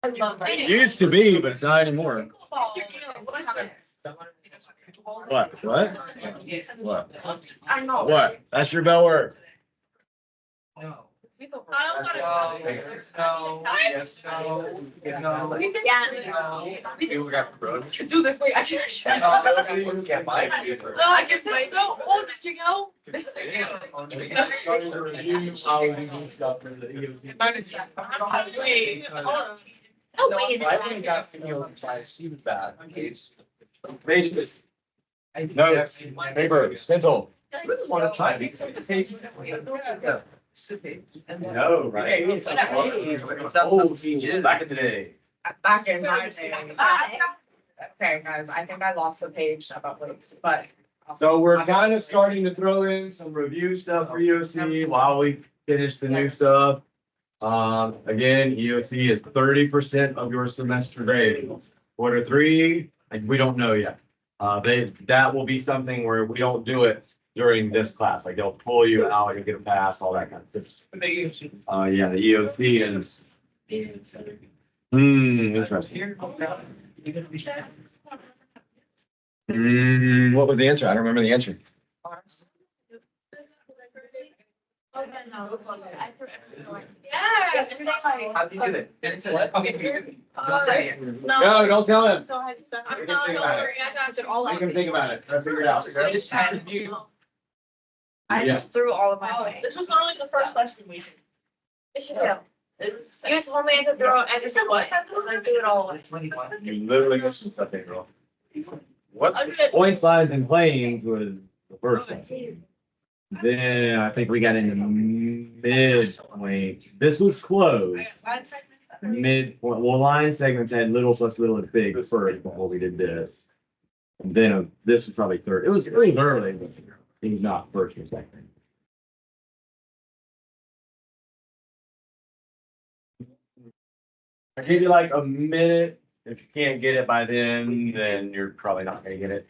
I love that. Used to be, but it's not anymore. What? What? What? I don't know. What? That's your bell word. No. I can do this. Wait, I can't. I can say no. Oh, Mr. Yo. Mr. Wait. Oh, wait. I only got feedback. Pages. Notes. Paper. Pencil. Want to try? No, right? It's old pages. Back in the day. Back in my day. Okay, guys, I think I lost the page about weights, but. So we're kind of starting to throw in some review stuff for EOC while we finish the new stuff. Again, EOC is 30% of your semester grade. Quarter three, like, we don't know yet. That will be something where we don't do it during this class. Like, they'll pull you out, you'll get a pass, all that kind of stuff. Yeah, the EOC is. Interesting. What was the answer? I don't remember the answer. Yes. How do you do it? Okay. No, don't tell him. So I just. I'm not worried. I got it all Make out. him think about it. I'll figure it out. I Yeah. just threw all of my. This was not like the first lesson we did. It should go. You guys told me I could throw, I just said what? I do it all away. You literally missed something, girl. What? I'm good. Point slides and planes was the first one. Then I think we got into midpoint. This was close. Midpoint. Well, line segments had little plus little and big first before we did this. And then this was probably third. It was early, but it was not first or second. I give you like a minute. If you can't get it by then you're probably not gonna get it.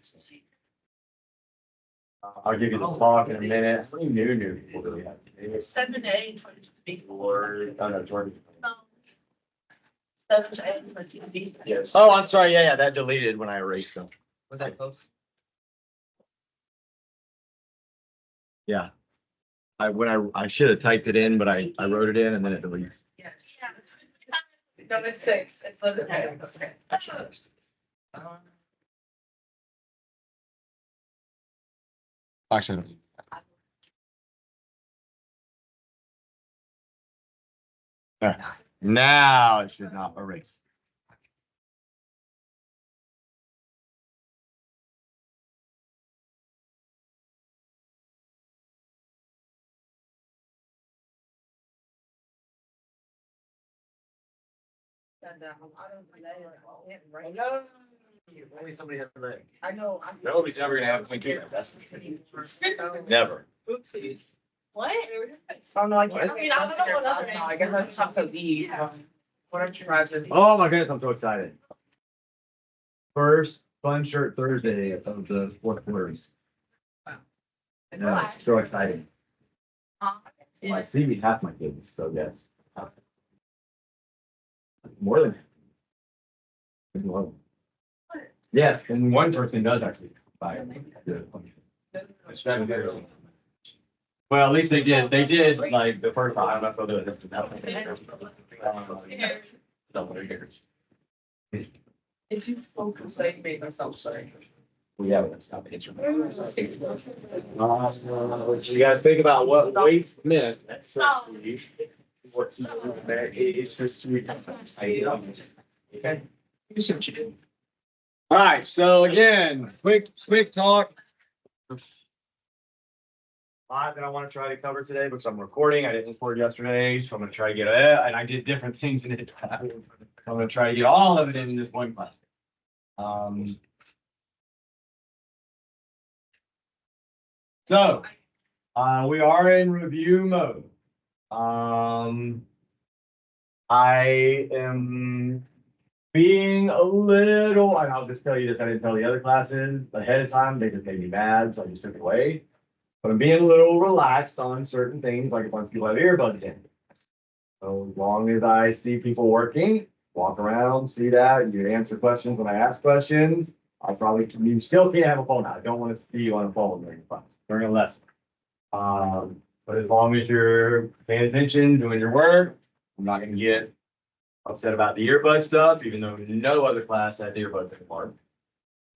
I'll give you the talk in a minute. How many new people do we have? 7 to 8, 22. Or, oh no, Jordan. No. 7 to 8, 22. Yes. Oh, I'm sorry. Yeah, that deleted when I erased them. Was that close? Yeah. I should have typed it in, but I wrote it in and then it deletes. Yes. No, it's 6. It's literally 6. Actually. There. Now it should not erase. Only somebody had a leg. I know. Nobody's ever gonna have a computer. That's never. Oopsies. What? Oh, no, I can't. I mean, I don't know what else now. I guess that's something to eat. What are you trying to? Oh my goodness, I'm so excited. First Fun Shirt Thursday of the fourth quarters. No, it's so exciting. Well, I see half my kids, so yes. More than. Yes, and one person does actually buy it. Well, at least they did. They did like the first time. I don't know if they'll do it. Double years. It's too focused. I made myself sorry. Well, yeah, but that's not the answer. You gotta think about what weights meant. It's just three. Okay. You see what you did. All right, so again, quick talk. A lot that I want to try to cover today because I'm recording. I didn't record yesterday, so I'm gonna try to get it. And I did different things in it. I'm gonna try to get all of it in this one class. So we are in review mode. I am being a little, and I'll just tell you this, I didn't tell the other classes ahead of time, they just made me mad, so I just took it away. But I'm being a little relaxed on certain things, like a bunch of people have earbuds in. So as long as I see people working, walk around, see that, you answer questions when I ask questions. You still can't have a phone out. I don't want to see you on a phone during class, during a lesson. But as long as you're paying attention, doing your work, I'm not gonna get upset about the earbud stuff, even though no other class had earbuds anymore.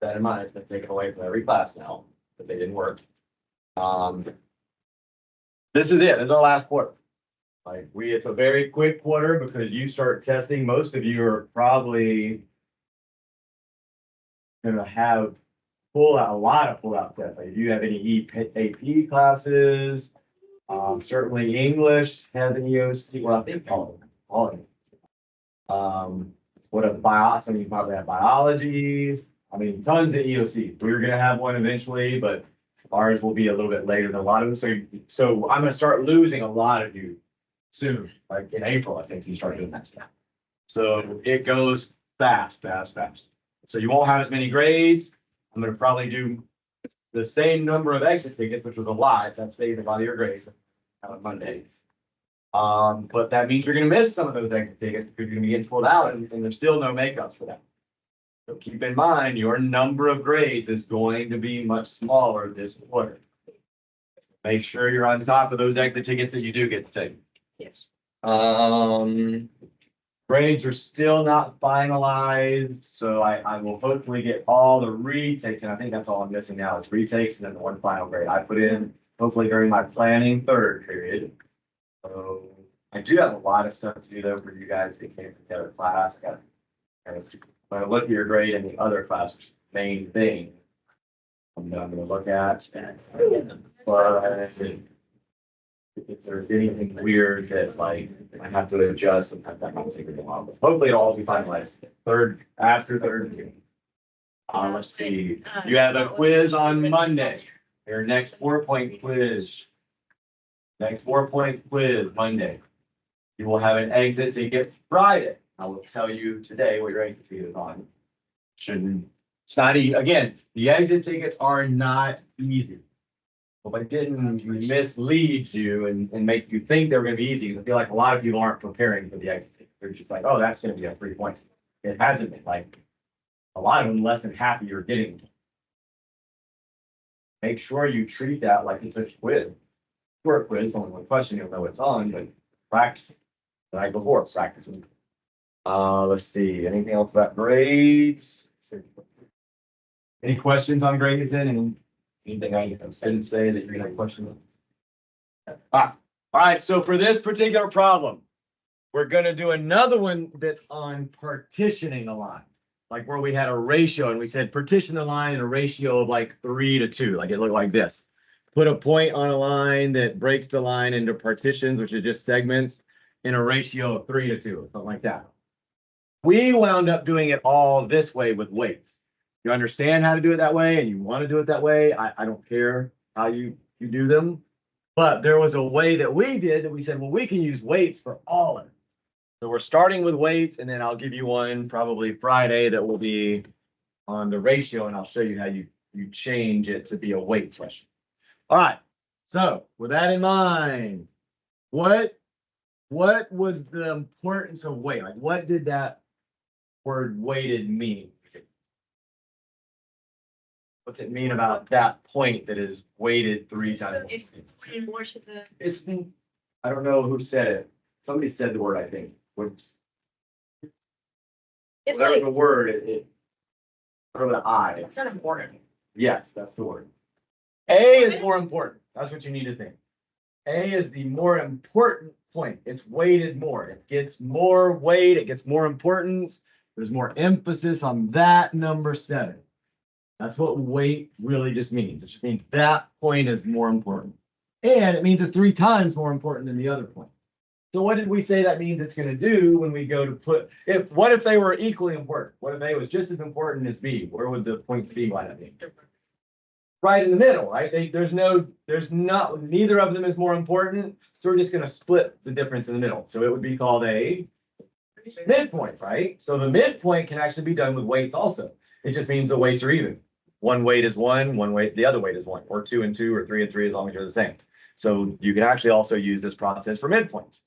That in mind, it's been taken away from every class now, but they didn't work. This is it. This is our last quarter. Like it's a very quick quarter because you start testing. Most of you are probably gonna have a lot of pull out tests. Like if you have any AP classes, certainly English has an EOC. Well, I think all of them. Some of you probably have biology. I mean, tons of EOC. We're gonna have one eventually, but ours will be a little bit later than a lot of them. So I'm gonna start losing a lot of you soon, like in April, I think you start doing that stuff. So it goes fast. So you won't have as many grades. I'm gonna probably do the same number of exit tickets, which was a lot. That saved a lot of your grades on Mondays. But that means you're gonna miss some of those exit tickets because you're gonna be getting pulled out and there's still no makeups for that. So keep in mind, your number of grades is going to be much smaller this quarter. Make sure you're on top of those exit tickets that you do get to take. Yes. Grades are still not finalized, so I will hopefully get all the retakes, and I think that's all I'm missing now is retakes and then the one final grade I put in, hopefully during my planning third period. So I do have a lot of stuff to do though for you guys that came from the other class. I got kind of, when I look at your grade in the other class, which is the main thing I'm gonna look at. But if there's anything weird that like I have to adjust, sometimes that might take a while. But hopefully it'll all be finalized after third meeting. Let's see. You have a quiz on Monday. Your next 4-point quiz. Next 4-point quiz Monday. You will have an exit ticket Friday. I will tell you today what your exit ticket is on. It's not easy. Again, the exit tickets are not easy. But I didn't mislead you and make you think they were gonna be easy. I feel like a lot of people aren't preparing for the exit ticket. They're just like, oh, that's gonna be a 3 point. It hasn't been. Like a lot of them, less than half of you are getting. Make sure you treat that like it's a quiz. Short quiz, only one question, you'll know it's on, but practice it. The night before, practicing. Let's see, anything else about grades? Any questions on grades then? Anything I didn't say that you're gonna have a question on? All right, so for this particular problem, we're gonna do another one that's on partitioning a line. Like where we had a ratio and we said partition the line in a ratio of like 3:2, like it looked like this. Put a point on a line that breaks the line into partitions, which are just segments, in a ratio of 3:2, something like that. We wound up doing it all this way with weights. You understand how to do it that way and you want to do it that way. I don't care how you do them. But there was a way that we did that we said, well, we can use weights for all of it. So we're starting with weights, and then I'll give you one probably Friday that will be on the ratio, and I'll show you how you change it to be a weight question. All right. So with that in mind, what was the importance of weight? Like what did that word weighted mean? What's it mean about that point that is weighted 3 times? It's pointing more to the. It's, I don't know who said it. Somebody said the word, I think. It's Whatever like, the word, it throw the I. it's not important. Yes, that's the word. A is more important. That's what you need to think. A is the more important point. It's weighted more. It gets more weight. It gets more importance. There's more emphasis on that number 7. That's what weight really just means. It just means that point is more important. And it means it's 3 times more important than the other point. So what did we say that means it's going to do when we go to put, what if they were equally important? What if A was just as important as B? Where would the point C line up? Right in the middle, right? Neither of them is more important. So we're just going to split the difference in the middle. So it would be called a midpoint, right? So the midpoint can actually be done with weights also. It just means the weights are even. One weight is 1, one weight, the other weight is 1, or 2 and 2, or 3 and 3, as long as you're the same. So you can actually also use this process for midpoints.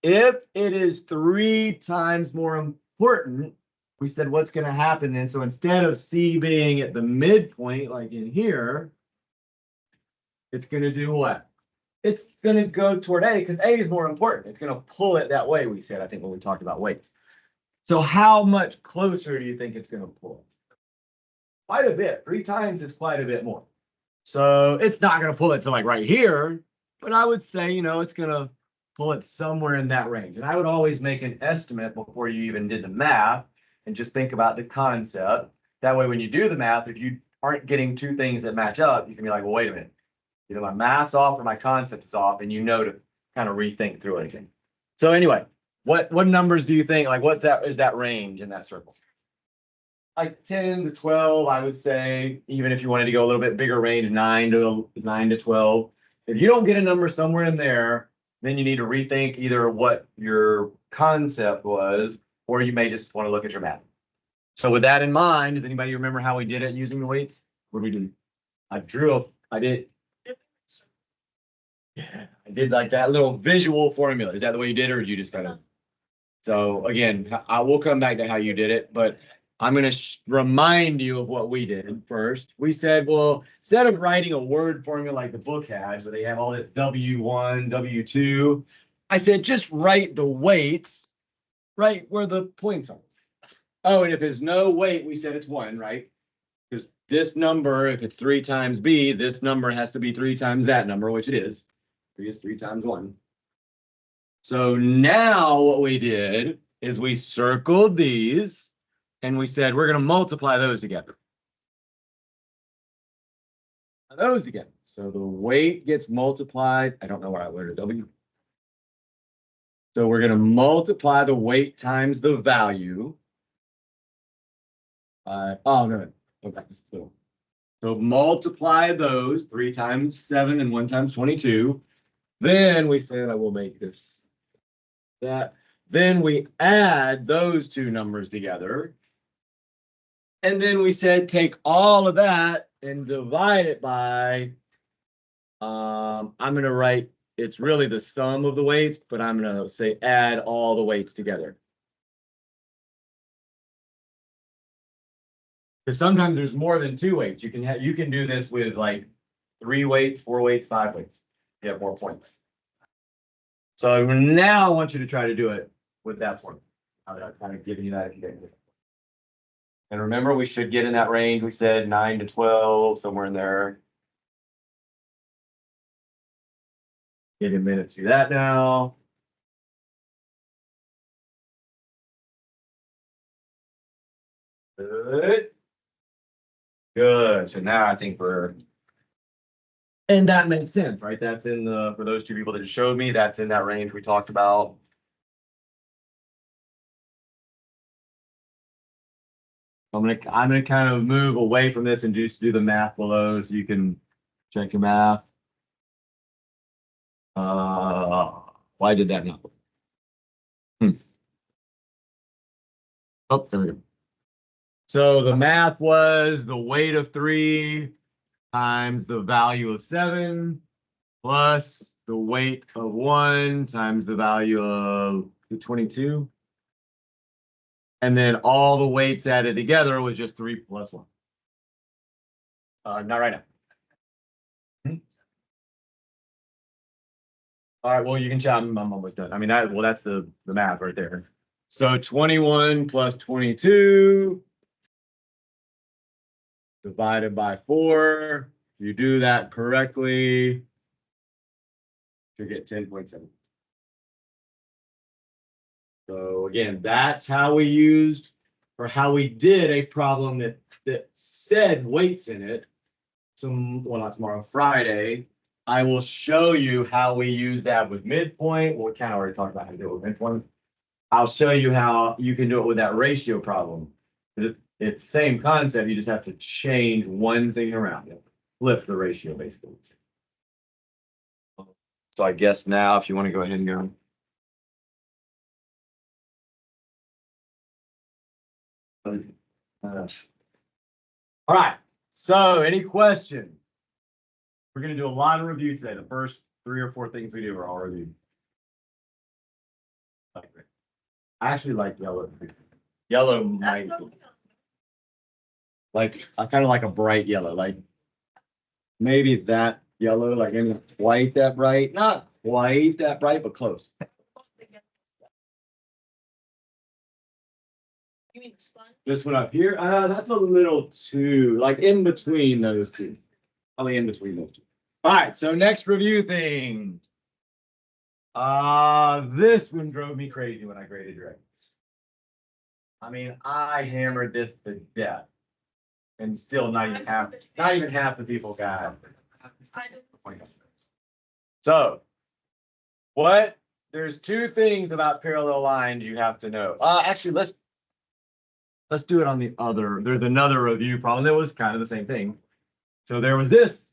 if it is 3 times more important, we said what's going to happen then. So instead of C being at the midpoint, like in here, it's going to do what? It's going to go toward A because A is more important. It's going to pull it that way, we said, I think, when we talked about weights. So how much closer do you think it's going to pull? Quite a bit. 3 times is quite a bit more. So it's not going to pull it to like right here, but I would say, you know, it's going to pull it somewhere in that range. And I would always make an estimate before you even did the math and just think about the concept. That way, when you do the math, if you aren't getting 2 things that match up, you can be like, well, wait a minute. Either my math's off or my concept is off, and you know to kind of rethink through it again. So anyway, what numbers do you think, like what that is that range in that circle? Like 10 to 12, I would say, even if you wanted to go a little bit bigger range, 9 to 12. If you don't get a number somewhere in there, then you need to rethink either what your concept was, or you may just want to look at your math. So with that in mind, does anybody remember how we did it using the weights? What did we do? I did like that little visual formula. Is that the way you did it, or did you just kind of? So again, I will come back to how you did it, but I'm going to remind you of what we did first. We said, well, instead of writing a word formula like the book has, where they have all this W1, W2, I said, just write the weights right where the points are. Oh, and if there's no weight, we said it's 1, right? Because this number, if it's 3 times B, this number has to be 3 times that number, which it is. 3 is 3 times 1. So now what we did is we circled these and we said we're going to multiply those together. Those together. So the weight gets multiplied. I don't know where I learned a W. So we're going to multiply the weight times the value. Oh, no. Okay. So multiply those 3 times 7 and 1 times 22. Then we said I will make this that. Then we add those 2 numbers together. And then we said take all of that and divide it by, I'm going to write, it's really the sum of the weights, but I'm going to say add all the weights together. Because sometimes there's more than 2 weights. You can do this with like 3 weights, 4 weights, 5 weights. You have more points. So now I want you to try to do it with that one. I've kind of given you that if you didn't. And remember, we should get in that range. We said 9 to 12, somewhere in there. Give you a minute to do that now. Good. Good. So now I think and that makes sense, right? That's in for those 2 people that just showed me, that's in that range we talked about. I'm gonna kind of move away from this and just do the math below so you can check your math. Why did that not? Oh, there we go. So the math was the weight of 3 times the value of 7 plus the weight of 1 times the value of 22. And then all the weights added together was just 3 plus 1. Not right now. All right, well, you can check. I'm almost done. I mean, that's the math right there. So 21 plus 22 divided by 4. If you do that correctly, you get 10.7. So again, that's how we used, or how we did a problem that said weights in it. Well, not tomorrow, Friday. I will show you how we use that with midpoint. Well, we kind of already talked about how to do it with midpoint. I'll show you how you can do it with that ratio problem. It's the same concept. You just have to change one thing around. Flip the ratio, basically. So I guess now, if you want to go ahead and go. All right. So any questions? We're going to do a lot of review today. The first 3 or 4 things we do are all reviewed. I actually like yellow. Yellow might like I kind of like a bright yellow, like maybe that yellow, like maybe not quite that bright, not quite that bright, but close. You mean the sponge? This one up here, that's a little too, like in between those two. Probably in between those two. All right, so next review thing. This one drove me crazy when I graded direct. I mean, I hammered this to death. And still not even half the people got. So, there's two things about parallel lines you have to know. Actually, let's do it on the other. There's another review problem that was kind of the same thing. So there was this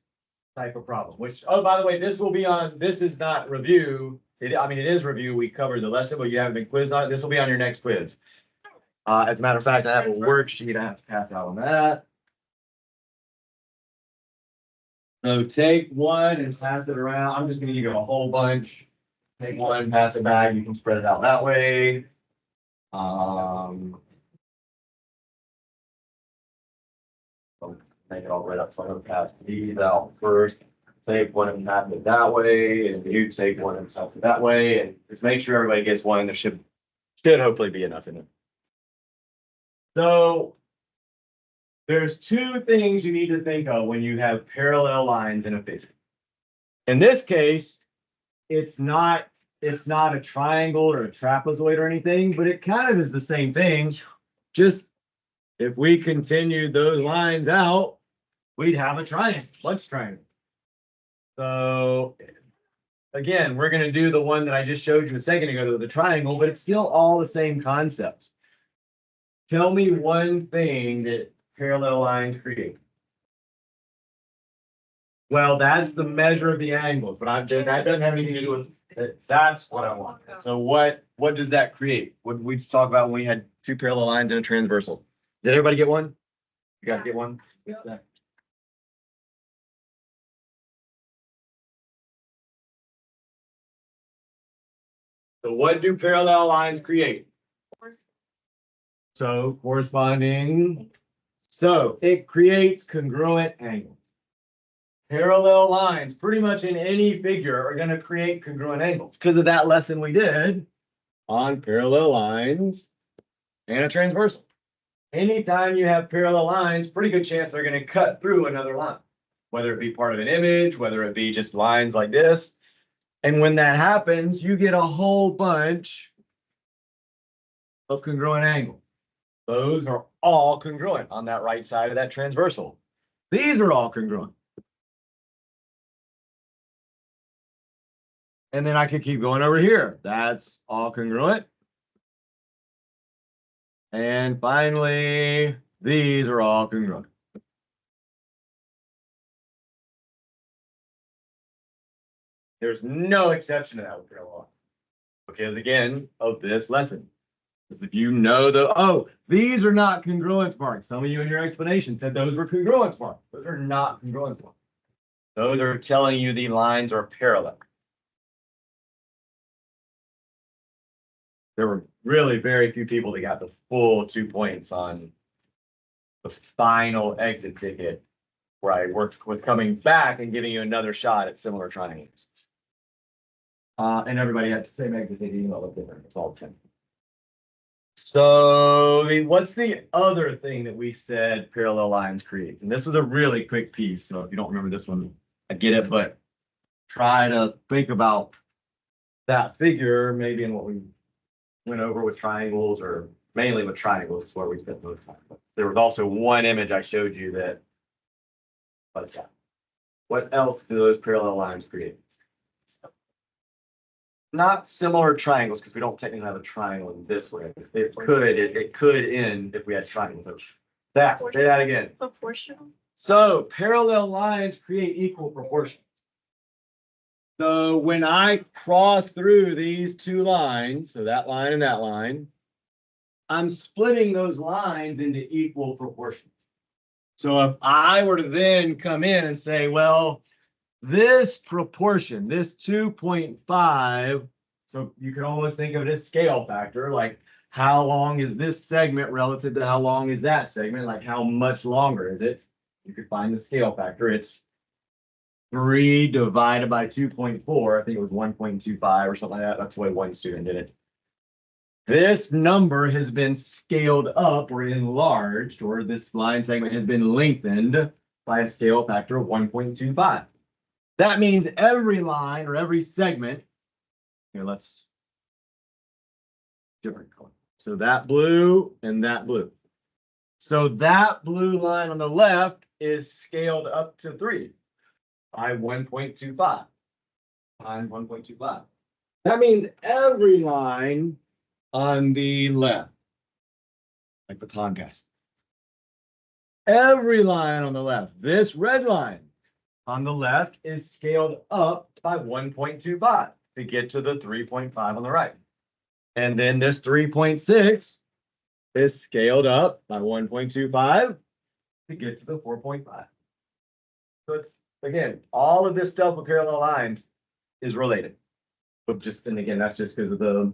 type of problem, which, oh, by the way, this is not review. It is review. We covered the lesson, but you haven't been quizzed on it. This will be on your next quiz. As a matter of fact, I have a worksheet I have to pass out on that. So take one and pass it around. I'm just gonna give you a whole bunch. Take one, pass it back. You can spread it out that way. Make it all right up front. Pass these out first. Take one and pass it that way, and you take one and pass it that way, and just make sure everybody gets one. There should hopefully be enough in it. So there's two things you need to think of when you have parallel lines in a figure. In this case, it's not a triangle or a trapezoid or anything, but it kind of is the same thing. Just if we continued those lines out, we'd have a triangle, bunch of triangles. So again, we're going to do the one that I just showed you a second ago, the triangle, but it's still all the same concepts. Tell me one thing that parallel lines create. Well, that's the measure of the angles, but that doesn't have anything to do with it. That's what I want. So what does that create? What did we just talk about when we had two parallel lines and a transversal? Did everybody get one? You gotta get one? What's that? So what do parallel lines create? So corresponding. So it creates congruent angles. Parallel lines, pretty much in any figure, are going to create congruent angles because of that lesson we did on parallel lines and a transversal. Anytime you have parallel lines, pretty good chance they're going to cut through another line, whether it be part of an image, whether it be just lines like this. And when that happens, you get a whole bunch of congruent angles. Those are all congruent on that right side of that transversal. These are all congruent. And then I could keep going over here. That's all congruent. And finally, these are all congruent. There's no exception to that with parallel. Because again, of this lesson. If you know these are not congruence marks. Some of you in your explanation said those were congruence marks. Those are not congruence marks. Those are telling you the lines are parallel. There were really very few people that got the full 2 points on the final exit ticket, where I worked with coming back and giving you another shot at similar triangles. And everybody had the same exit ticket, even though it looked different. It's all 10. So what's the other thing that we said parallel lines create? And this was a really quick piece. So if you don't remember this one, I get it, but try to think about that figure, maybe in what we went over with triangles, or mainly with triangles is where we spent most time. But there was also one image I showed you that, what's that? What else do those parallel lines create? Not similar triangles, because we don't technically have a triangle in this way. It could end if we had triangles. So say that again. Proportional. So parallel lines create equal proportions. So when I cross through these two lines, so that line and that line, I'm splitting those lines into equal proportions. So if I were to then come in and say, well, this proportion, this 2.5 So you can almost think of it as scale factor, like how long is this segment relative to how long is that segment? Like how much longer is it? You could find the scale factor. It's 3 divided by 2.4. I think it was 1.25 or something like that. That's the way one student did it. This number has been scaled up or enlarged, or this line segment has been lengthened by a scale factor of 1.25. That means every line or every segment, here, let's different color. So that blue and that blue. So that blue line on the left is scaled up to 3 by 1.25 times 1.25. That means every line on the left, like baton pass. Every line on the left, this red line on the left is scaled up by 1.25 to get to the 3.5 on the right. And then this 3.6 is scaled up by 1.25 to get to the 4.5. So it's, again, all of this stuff with parallel lines is related. But just, and again, that's just because of the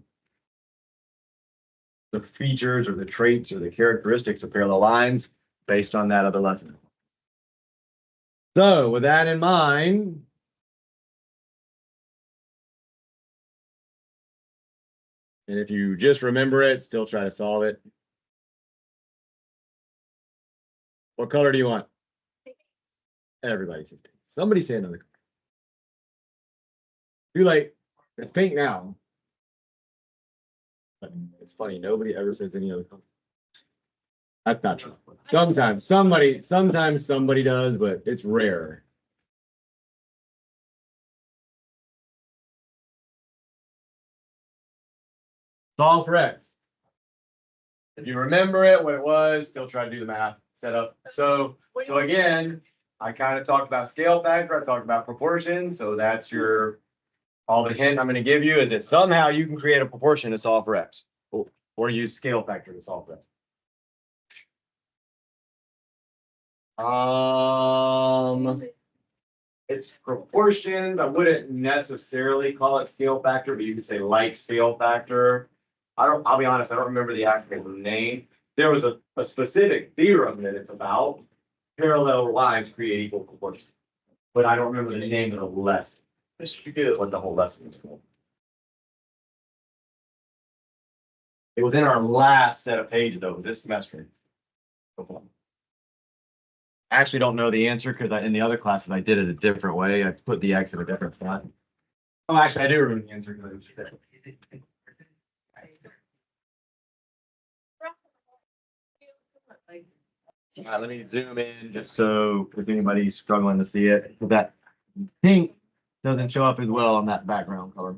features or the traits or the characteristics of parallel lines based on that other lesson. So with that in mind, and if you just remember it, still try to solve it. What color do you want? Everybody says pink. Somebody say another color. Too late. It's pink now. But it's funny, nobody ever says any other color. That's not true. Sometimes somebody does, but it's rare. Solve for X. If you remember it, what it was, still try to do the math setup. So again, I kind of talked about scale factor, I talked about proportion, so that's your, all the hint I'm going to give you is that somehow you can create a proportion to solve for X, or use scale factor to solve for X. It's proportions. I wouldn't necessarily call it scale factor, but you could say like scale factor. I'll be honest, I don't remember the actual name. There was a specific theorem that it's about. Parallel lines create equal proportions. But I don't remember the name of the lesson. Just forget what the whole lesson was called. It was in our last set of pages though, this semester. I actually don't know the answer because in the other classes I did it a different way. I put the X in a different spot. Oh, actually, I do remember the answer because it was different. All right, let me zoom in just so if anybody's struggling to see it, that pink doesn't show up as well on that background color.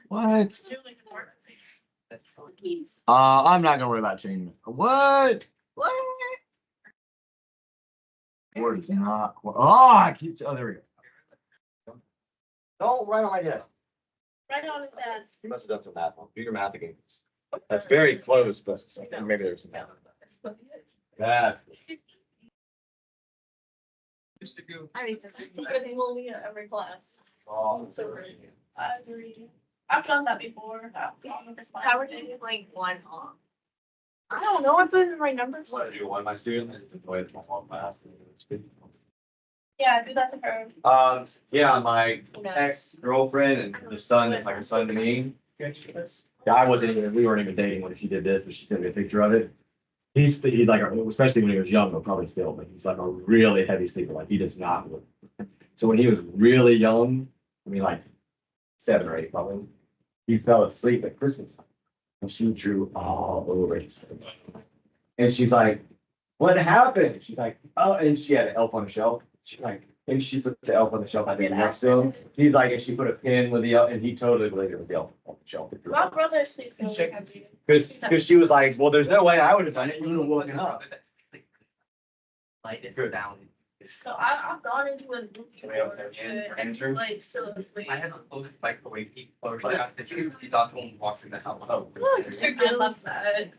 What? I'm not gonna worry about changing it. What? Word is not. Oh, I keep. Oh, there we go. Don't write on my desk. Right on his desk. You must have done some math. Do your math again. That's very close, but maybe there's some math. That. Used to go. I mean, they will be at every class. Oh, So great. I agree. I've done that before. How are you like one off? I don't know. I put in the right numbers. What I do, one of my students enjoy my whole class. Yeah, I do that to her. Yeah, my ex-girlfriend and the son is like a son to me. Yeah, we weren't even dating when she did this, but she sent me a picture of it. He's like, especially when he was young, but probably still, but he's like a really heavy sleeper. Like he does not look. So when he was really young, I mean like 7 or 8 probably, he fell asleep at Christmas. And she drew all over his face. And she's like, what happened? She's like, oh, and she had an elf on the shelf. She's like, and she put the elf on the shelf, I think, next to him. He's like, and she put a pin with the elf, and he totally believed it was the elf on the shelf. My brother sleeps really heavy. Because she was like, well, there's no way I would have done it. You would have woken up. Light is Good. down. So I've gone into a Can we have that answer? like still asleep. I had the closest microwave heat closed. I got the truth. He thought someone walks in the house. Oh. Look, I love that.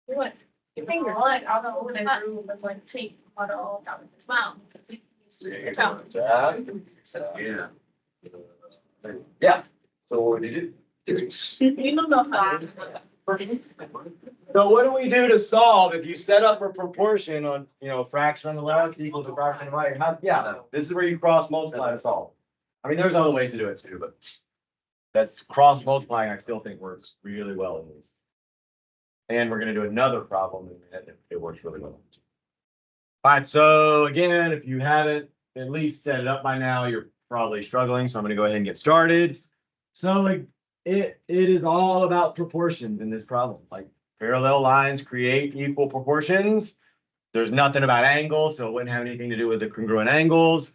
What? You think you're like, I'll go in the room and like take water all down his mouth. It's out. Yeah. Yeah. So what would you do? You don't know how. So what do we do to solve if you set up a proportion on, fraction on the left equals a fraction on the right? Yeah, this is where you cross multiply to solve. I mean, there's other ways to do it too, but that's cross multiplying, I still think works really well in this. And we're gonna do another problem in a minute. It works really well. All right, so again, if you haven't at least set it up by now, you're probably struggling, so I'm gonna go ahead and get started. So like it is all about proportions in this problem. Like parallel lines create equal proportions. There's nothing about angles, so it wouldn't have anything to do with the congruent angles.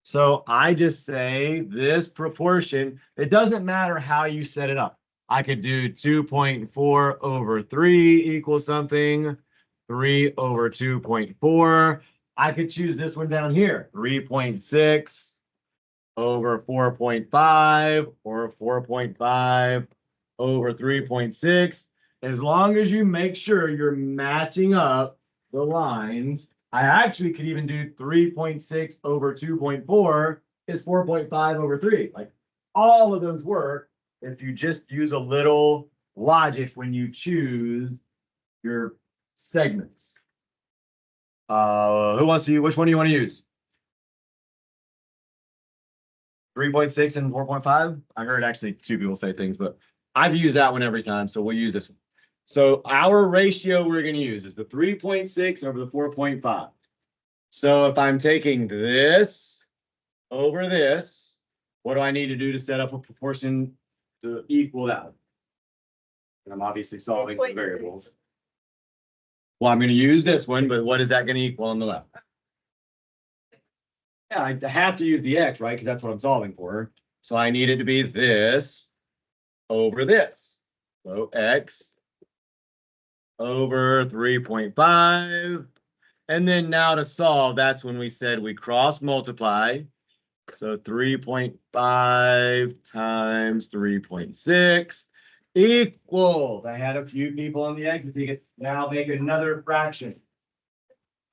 So I just say this proportion, it doesn't matter how you set it up. I could do 2.4 over 3 equals something, 3 over 2.4. I could choose this one down here, 3.6 over 4.5 or 4.5 over 3.6. As long as you make sure you're matching up the lines. I actually could even do 3.6 over 2.4 is 4.5 over 3. Like all of those work if you just use a little logic when you choose your segments. Who wants to use, which one do you want to use? 3.6 and 4.5? I heard actually two people say things, but I've used that one every time, so we'll use this one. So our ratio we're going to use is the 3.6 over the 4.5. So if I'm taking this over this, what do I need to do to set up a proportion to equal that? And I'm obviously solving for variables. Well, I'm going to use this one, but what is that going to equal on the left? Yeah, I have to use the x, right? Because that's what I'm solving for. So I need it to be this over this. So x over 3.5. And then now to solve, that's when we said we cross multiply. So 3.5 times 3.6 equals. I had a few people on the x. I think it's now make another fraction.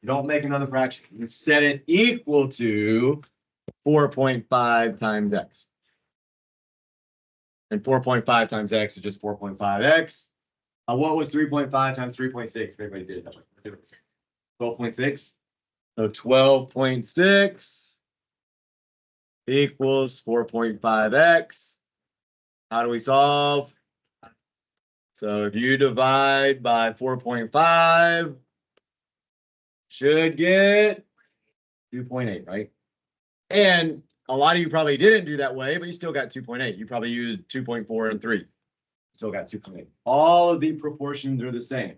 You don't make another fraction. You set it equal to 4.5 times x. And 4.5 times x is just 4.5x. What was 3.5 times 3.6? Everybody did it. 12.6. So 12.6 equals 4.5x. How do we solve? So if you divide by 4.5, should get 2.8, right? And a lot of you probably didn't do that way, but you still got 2.8. You probably used 2.4 and 3. Still got 2.8. All of the proportions are the same.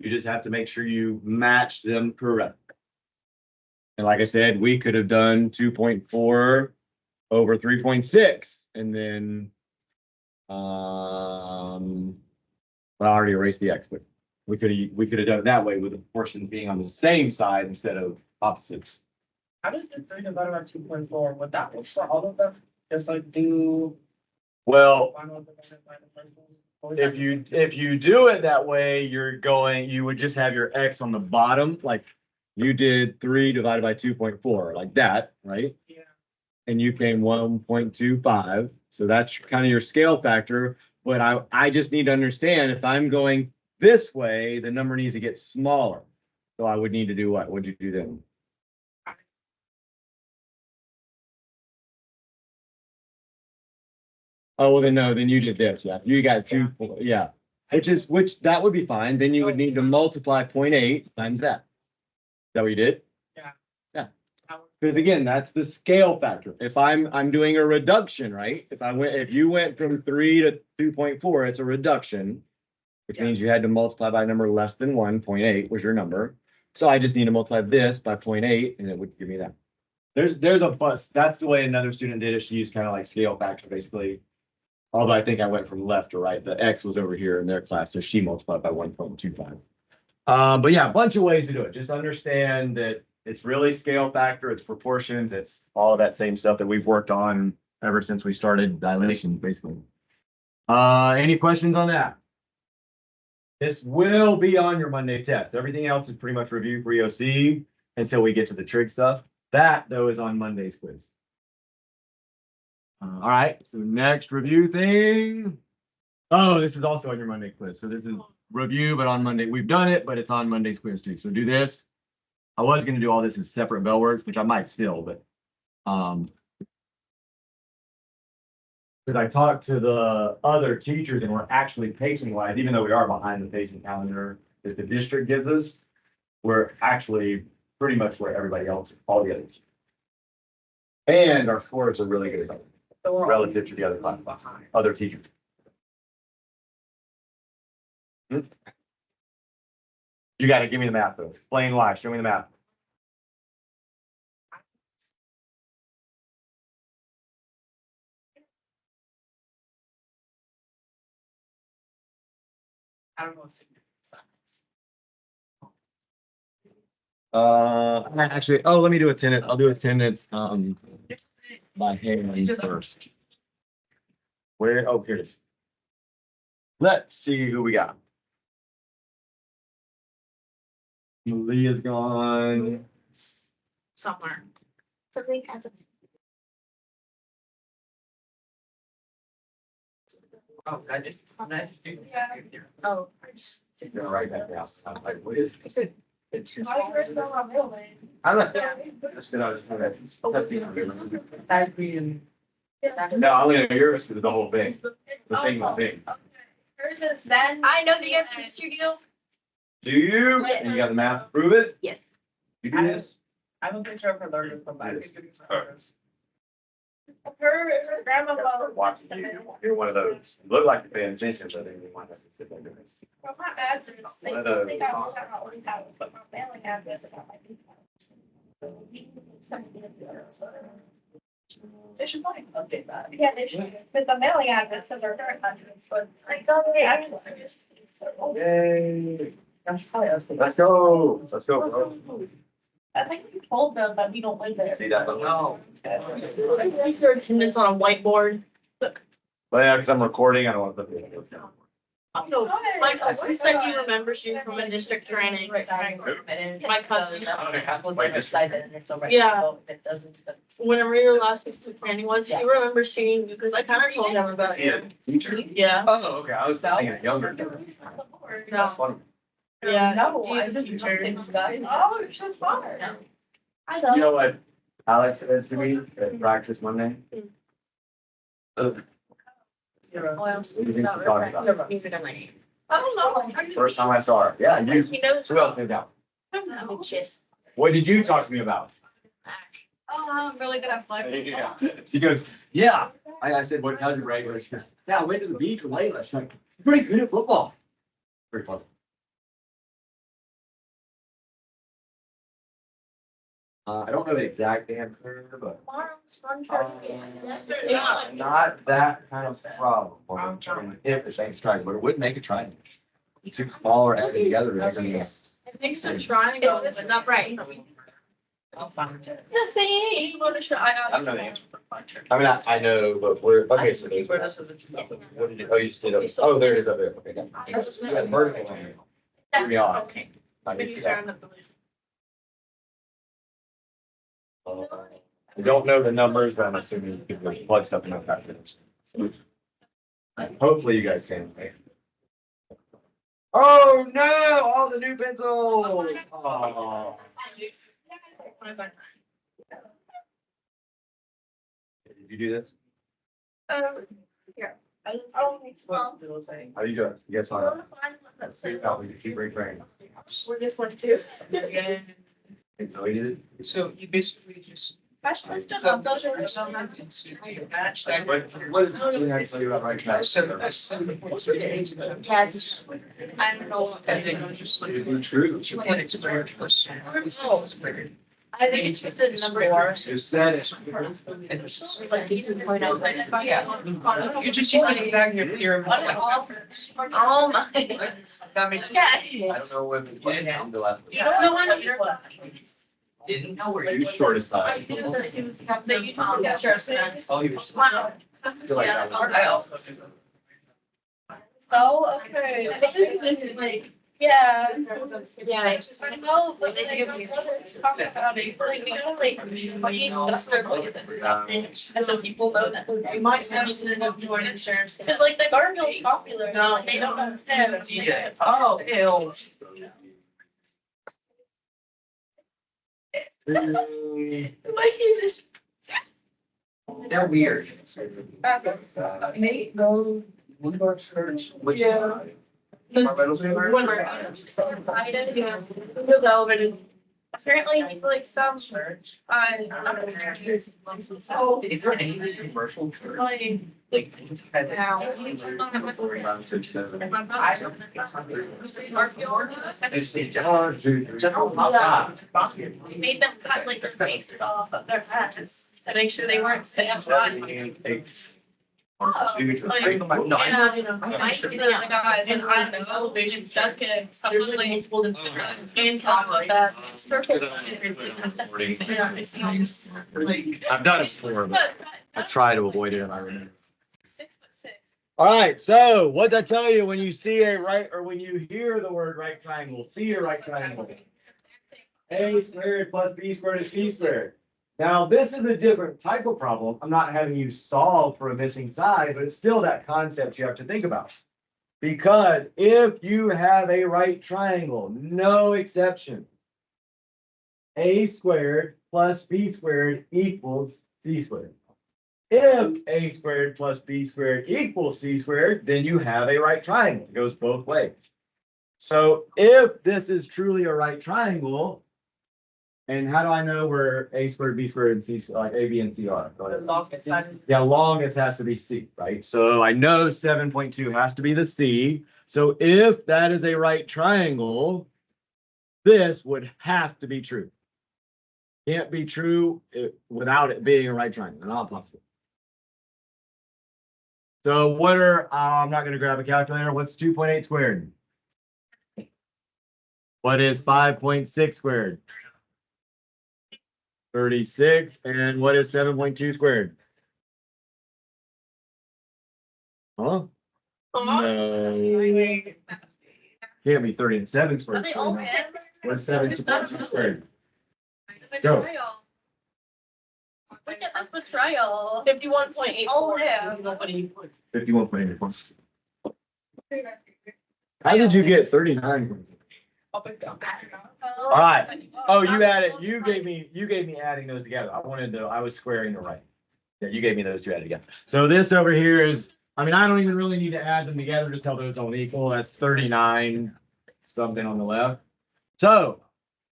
You just have to make sure you match them correctly. And like I said, we could have done 2.4 over 3.6. And then, well, I already erased the x, but we could have done it that way with the proportions being on the same side instead of opposites. How does the 3 divided by 2.4? Would that work for all of them? Just like do. Well, Or is if you do it that way, you would just have your x on the bottom, like you did 3 divided by 2.4, like that, right? Yeah. And you came 1.25. So that's kind of your scale factor. But I just need to understand if I'm going this way, the number needs to get smaller. So I would need to do what? What'd you do then? Oh, well, then no, then you did this. Yeah, you got 2. Yeah, which that would be fine. Then you would need to multiply 0.8 times that. Is that what you did? Yeah. Yeah. Because again, that's the scale factor. If I'm doing a reduction, right? If you went from 3 to 2.4, it's a reduction, which means you had to multiply by a number less than 1. 0.8 was your number. So I just need to multiply this by 0.8, and it would give me that. There's a bus. That's the way another student did it. She used kind of like scale factor, basically. Although I think I went from left to right. The x was over here in their class, so she multiplied by 1.25. But yeah, a bunch of ways to do it. Just understand that it's really scale factor, it's proportions, it's all of that same stuff that we've worked on ever since we started dilation, basically. Any questions on that? This will be on your Monday test. Everything else is pretty much review for EOC until we get to the trig stuff. That, though, is on Monday's quiz. All right, so next review thing. Oh, this is also on your Monday quiz. So this is review, but on Monday. We've done it, but it's on Monday's quiz too. So do this. I was gonna do all this as separate bell words, which I might still, but because I talked to the other teachers and we're actually pacing wise, even though we are behind the pacing calendar that the district gives us, we're actually pretty much where everybody else, all the others. And our scores are really good relative to the other class, other teachers. You gotta give me the math though. Explain why. Show me the math. I don't know what's significant signs. Actually, oh, let me do attendance. I'll do attendance, by hand first. Where, oh, here it is. Let's see who we got. Leah's gone. Somewhere. Something has a. Oh, I just do. Oh, I just. I'm gonna write that down. I'm like, what is? Is it? It's too small. I don't know. That's good. I just know that. That'd be in. No, I'm gonna yours because the whole thing. The thing, the thing. I know the answer, Mr. Gill. Do you? Yes. And you got the math to prove it? Yes. You do this? I'm a picture of her learners, but I think it's hers. Her grandma. Watching you. You're one of those. You look like you're paying attention, but then you might have to sit there doing this. Well, my address, they One of those. think I work at my own house, but my mailing address is not my new house. They should probably update that. Yeah, they should, but the mailing address says our current address, but I thought the address is. Yay. That's probably us. Let's go. Let's go, bro. I think we told them that we don't live there. See that? No. Your attendance on a whiteboard. Well, yeah, because I'm recording. I don't want to put it. My cousin said he remembers you from a district training. My cousin. Yeah. It doesn't. Whenever your last district training was, he remembers seeing you because I kind of told him about you. Teacher? Yeah. Oh, okay. I was thinking of younger. That's funny. Yeah. No, He's I a just teacher. things, guys. Oh, it's so fun. I You know. know what Alex said to me at practice Monday? Well, What do you think she talked about? I don't know. First time I saw her. Yeah, you. He knows. Who else moved out? Just. What did you talk to me about? Oh, I'm really good at sleeping. She goes, yeah. I said, what, how's your regular? She goes, yeah, I went to the beach with Layla. She's like, you're pretty good at football. Very fun. I don't know the exact answer, but not that kind of problem. If the same strike, but it would make a triangle. Two smaller added together. It doesn't mean- I think so, triangle, but not right. I'll find it. That's it. You want to try? I don't know the answer. I mean, I know, but we're, okay, so there's. Where this is. What did you, oh, you just did, it. Oh, there it is up there. Okay, got it. You got vertical on there. We are. Okay. I Maybe need you to- turn up the- I don't know the numbers, but I'm assuming you can plug stuff in our calculators. Hopefully you guys can. Oh, no, all the new pencils. Oh. Did you do this? Here. How do you do it? You guys saw it? Oh, you keep refraining. We're this one too. So you did it? So you basically just. Match, What is the thing I tell you about right now? Yeah, it's just, I don't know. True. I think it's with the number four. You said it. It's like the 2.0, but it's- yeah. You just use it back here. Oh my. That makes. Yeah. I don't know when. You don't know when. Didn't know where You shortest I side. do, but you told me that sure, so that's- Oh, you're. Wow. Feel like that was- I also. Oh, okay. I think this is like, Yeah. Yeah. It's just like, no, but they give me talking about it. It's like, we don't like, we industrial places and something. And so people know that they might have to join insurance. Cause like the Garfield's popular. No, they don't know it's him. DJ. Oh, ew. Like you just. They're weird. Nate goes, we go to church. Yeah. Our middle school. When we're invited, you know, he was elevated. Apparently he's like some church. So. Is there any commercial church? Like. Like. Now. It's the general. He made them cut like the faces off of their heads to make sure they weren't stamped on. No, And on this elevation stuck in something and pulled into the skin off of that circle. I've done it before, but I try to avoid it if I remember. 6'6". All right, so what did I tell you when you see a right, or when you hear the word right triangle, see a right triangle? A squared plus B squared is C squared. Now, this is a different type of problem. I'm not having you solve for a missing side, but it's still that concept you have to think about. Because if you have a right triangle, no exception, A squared plus B squared equals C squared. If A squared plus B squared equals C squared, then you have a right triangle. It goes both ways. So if this is truly a right triangle, and how do I know where A squared, B squared, and C, like A, B, and C are? Go ahead. Yeah, longest has to be C, right? So I know 7.2 has to be the C. So if that is a right triangle, this would have to be true. Can't be true without it being a right triangle, not possible. So what are, I'm not going to grab a calculator. What's 2.8 squared? What is 5.6 squared? 36. And what is 7.2 squared? Huh? No. Can't be 37 squared. What's 7.2 squared? Go. Look at this betrayal. 51.8. Oh, yeah. 51.8. How did you get 39? All right. Oh, you added, you gave me adding those together. I was squaring the right. Yeah, you gave me those two added together. So this over here is, I mean, I don't even really need to add them together to tell those don't equal. That's 39 something on the left. So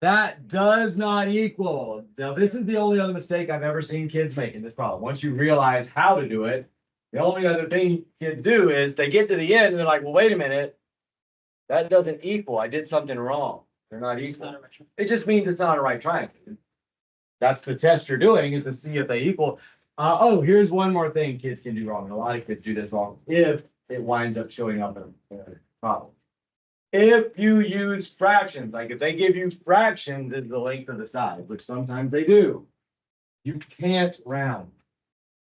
that does not equal. Now, this is the only other mistake I've ever seen kids make in this problem. Once you realize how to do it, the only other thing kids do is they get to the end and they're like, well, wait a minute. That doesn't equal. I did something wrong. They're not equal. It just means it's not a right triangle. That's the test you're doing, is to see if they equal. Oh, here's one more thing kids can do wrong. And a lot of kids do this wrong if it winds up showing up in a problem. If you use fractions, like if they give you fractions as the length of the side, which sometimes they do, you can't round.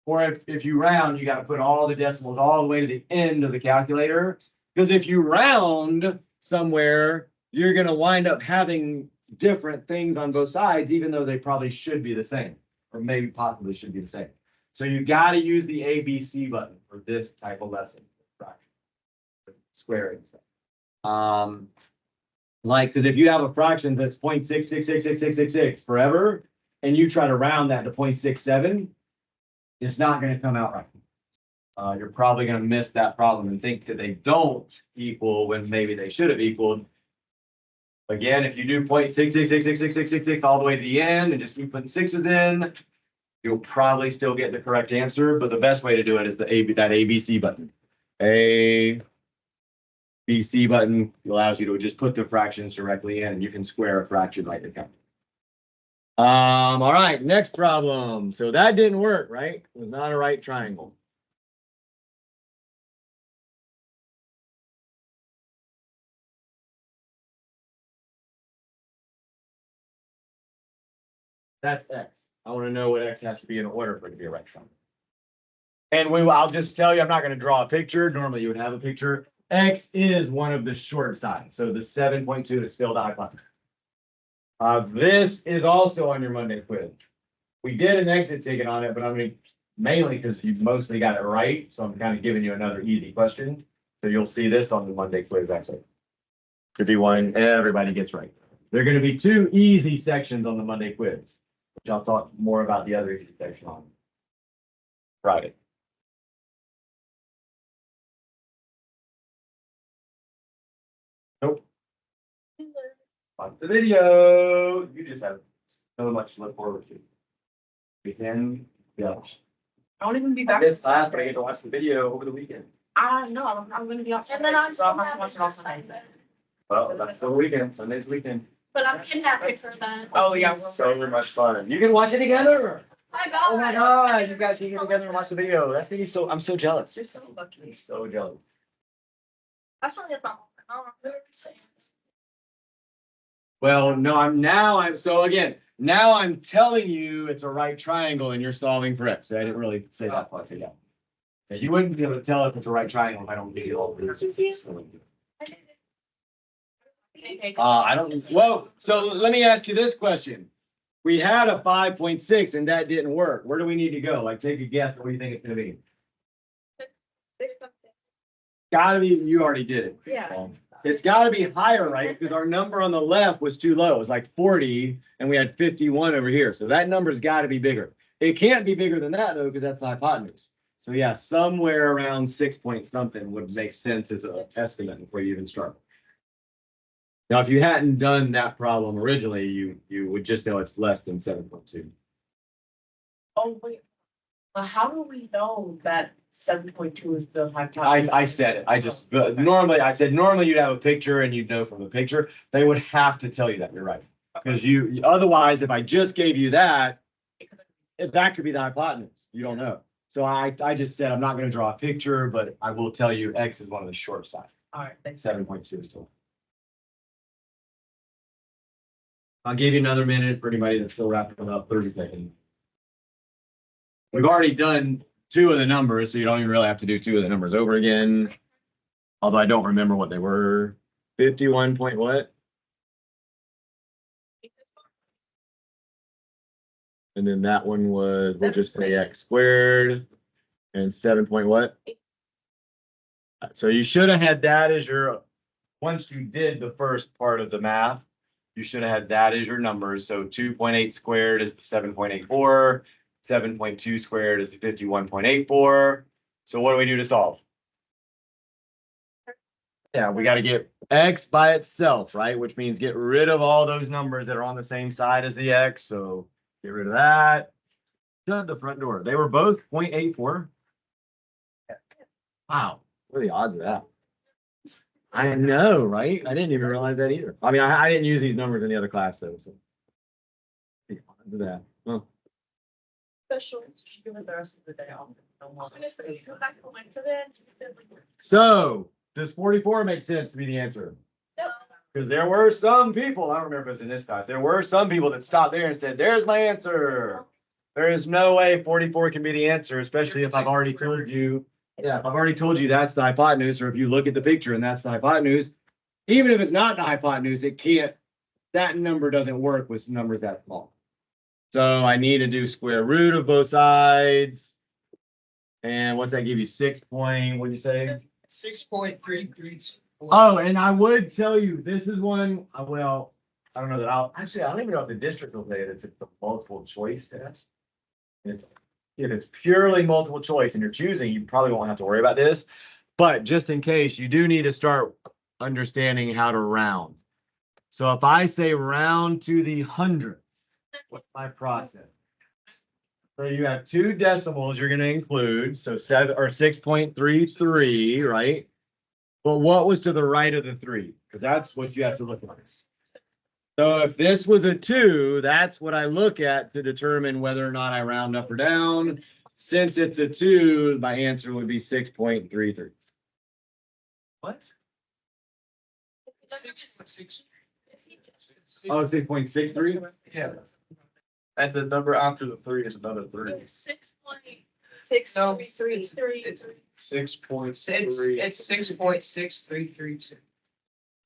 Or if you round, you got to put all the decimals all the way to the end of the calculator. Because if you round somewhere, you're going to wind up having different things on both sides, even though they probably should be the same, or maybe possibly should be the same. So you got to use the ABC button for this type of lesson. Squaring stuff. Like, because if you have a fraction that's 0.6666666 forever, and you try to round that to 0.67, it's not going to come out right. You're probably going to miss that problem and think that they don't equal when maybe they should have equaled. Again, if you do 0.6666666 all the way to the end and just keep putting sixes in, you'll probably still get the correct answer. But the best way to do it is that ABC button. ABC button allows you to just put the fractions directly in, and you can square a fraction like the count. All right, next problem. So that didn't work, right? It was not a right triangle. That's X. I want to know what X has to be in order for it to be a right triangle. And I'll just tell you, I'm not going to draw a picture. Normally you would have a picture. X is one of the short sides, so the 7.2 is still the hypotenuse. This is also on your Monday quiz. We did an exit ticket on it, but I mean, mainly because you mostly got it right, so I'm kind of giving you another easy question. So you'll see this on the Monday quiz actually. Could be one everybody gets right. There are going to be two easy sections on the Monday quiz, which I'll talk more about the other easy section on Friday. Nope. On the video, you just have so much to look forward to. Weekend, yeah. I won't even be I back. missed class, but I get to watch the video over the weekend. No, I'm gonna be outside. And then I'm so I'll have to having watch it a on Sunday. Sunday. Well, that's the weekend, Sunday's weekend. But I'm kidnapping for that. Oh, yeah. So much fun. You can watch it together. I got Oh my it. God, you guys can get together and watch the video. That's gonna be so, I'm so jealous. You're so lucky. I'm so jealous. That's not your problem. Oh, I'm saying. Well, no, so again, now I'm telling you it's a right triangle and you're solving for X. So I didn't really say that part to you. Yeah, you wouldn't be able to tell if it's a right triangle if I don't give you all the answers. I don't, well, so let me ask you this question. We had a 5.6 and that didn't work. Where do we need to go? Like, take a guess. What do you think it's gonna be? Gotta be, you already did it. Yeah. It's gotta be higher, right? Because our number on the left was too low. It was like 40 and we had 51 over here. So that number's gotta be bigger. It can't be bigger than that though, because that's the hypotenuse. So yeah, somewhere around 6 point something would make sense as an estimate before you even start. Now, if you hadn't done that problem originally, you would just know it's less than 7.2. Oh, wait. How do we know that 7.2 is the hypotenuse? I said it. I just normally you'd have a picture and you'd know from the picture. They would have to tell you that. You're right. Because you otherwise, if I just gave you that, that could be the hypotenuse. You don't know. So I just said I'm not going to draw a picture, but I will tell you X is one of the short sides. All right, thanks. 7.2 is still. I'll give you another minute for anybody that's still wrapping up. 30 seconds. We've already done two of the numbers, so you don't even really have to do two of the numbers over again. Although I don't remember what they were. 51 point what? And then that one was, we'll just say X squared and 7 point what? So you should have had that as your, once you did the first part of the math, you should have had that as your numbers. So 2.8 squared is the 7.84. 7.2 squared is 51.84. So what do we do to solve? Yeah, we got to get X by itself, right? Which means get rid of all those numbers that are on the same side as the X. So get rid of that. Shut the front door. They were both 0.84. Wow, what are the odds of that? I know, right? I didn't even realize that either. I mean, I didn't use these numbers in the other class though. So the odds of that. Well, Special, she give it the rest of the day off. Honestly, go back and went to that. so does 44 make sense to be the answer? Because there were some people, I don't remember if it was in this class, there were some people that stopped there and said, there's my answer. There is no way 44 can be the answer, especially if I've already told you. Yeah, if I've already told you that's the hypotenuse, or if you look at the picture and that's the hypotenuse, even if it's not the hypotenuse, it can't, that number doesn't work with numbers that small. So I need to do square root of both sides. And what's that give you? 6 point, what'd you say? 6.33. Oh, and I would tell you, this is one, well, I don't know that I don't even know if the district will say it. It's a multiple choice test. If it's purely multiple choice and you're choosing, you probably won't have to worry about this. But just in case, you do need to start understanding how to round. So if I say round to the hundredth, what's my process? So you have two decimals you're going to include. So 6.33, right? But what was to the right of the 3? Because that's what you have to look at. So if this was a 2, that's what I look at to determine whether or not I round up or down. Since it's a 2, my answer would be 6.33. What? 6.6. Oh, 6.63? Yeah. And the number after the 3 is another 3. 6.633. 6.3. It's 6.6332.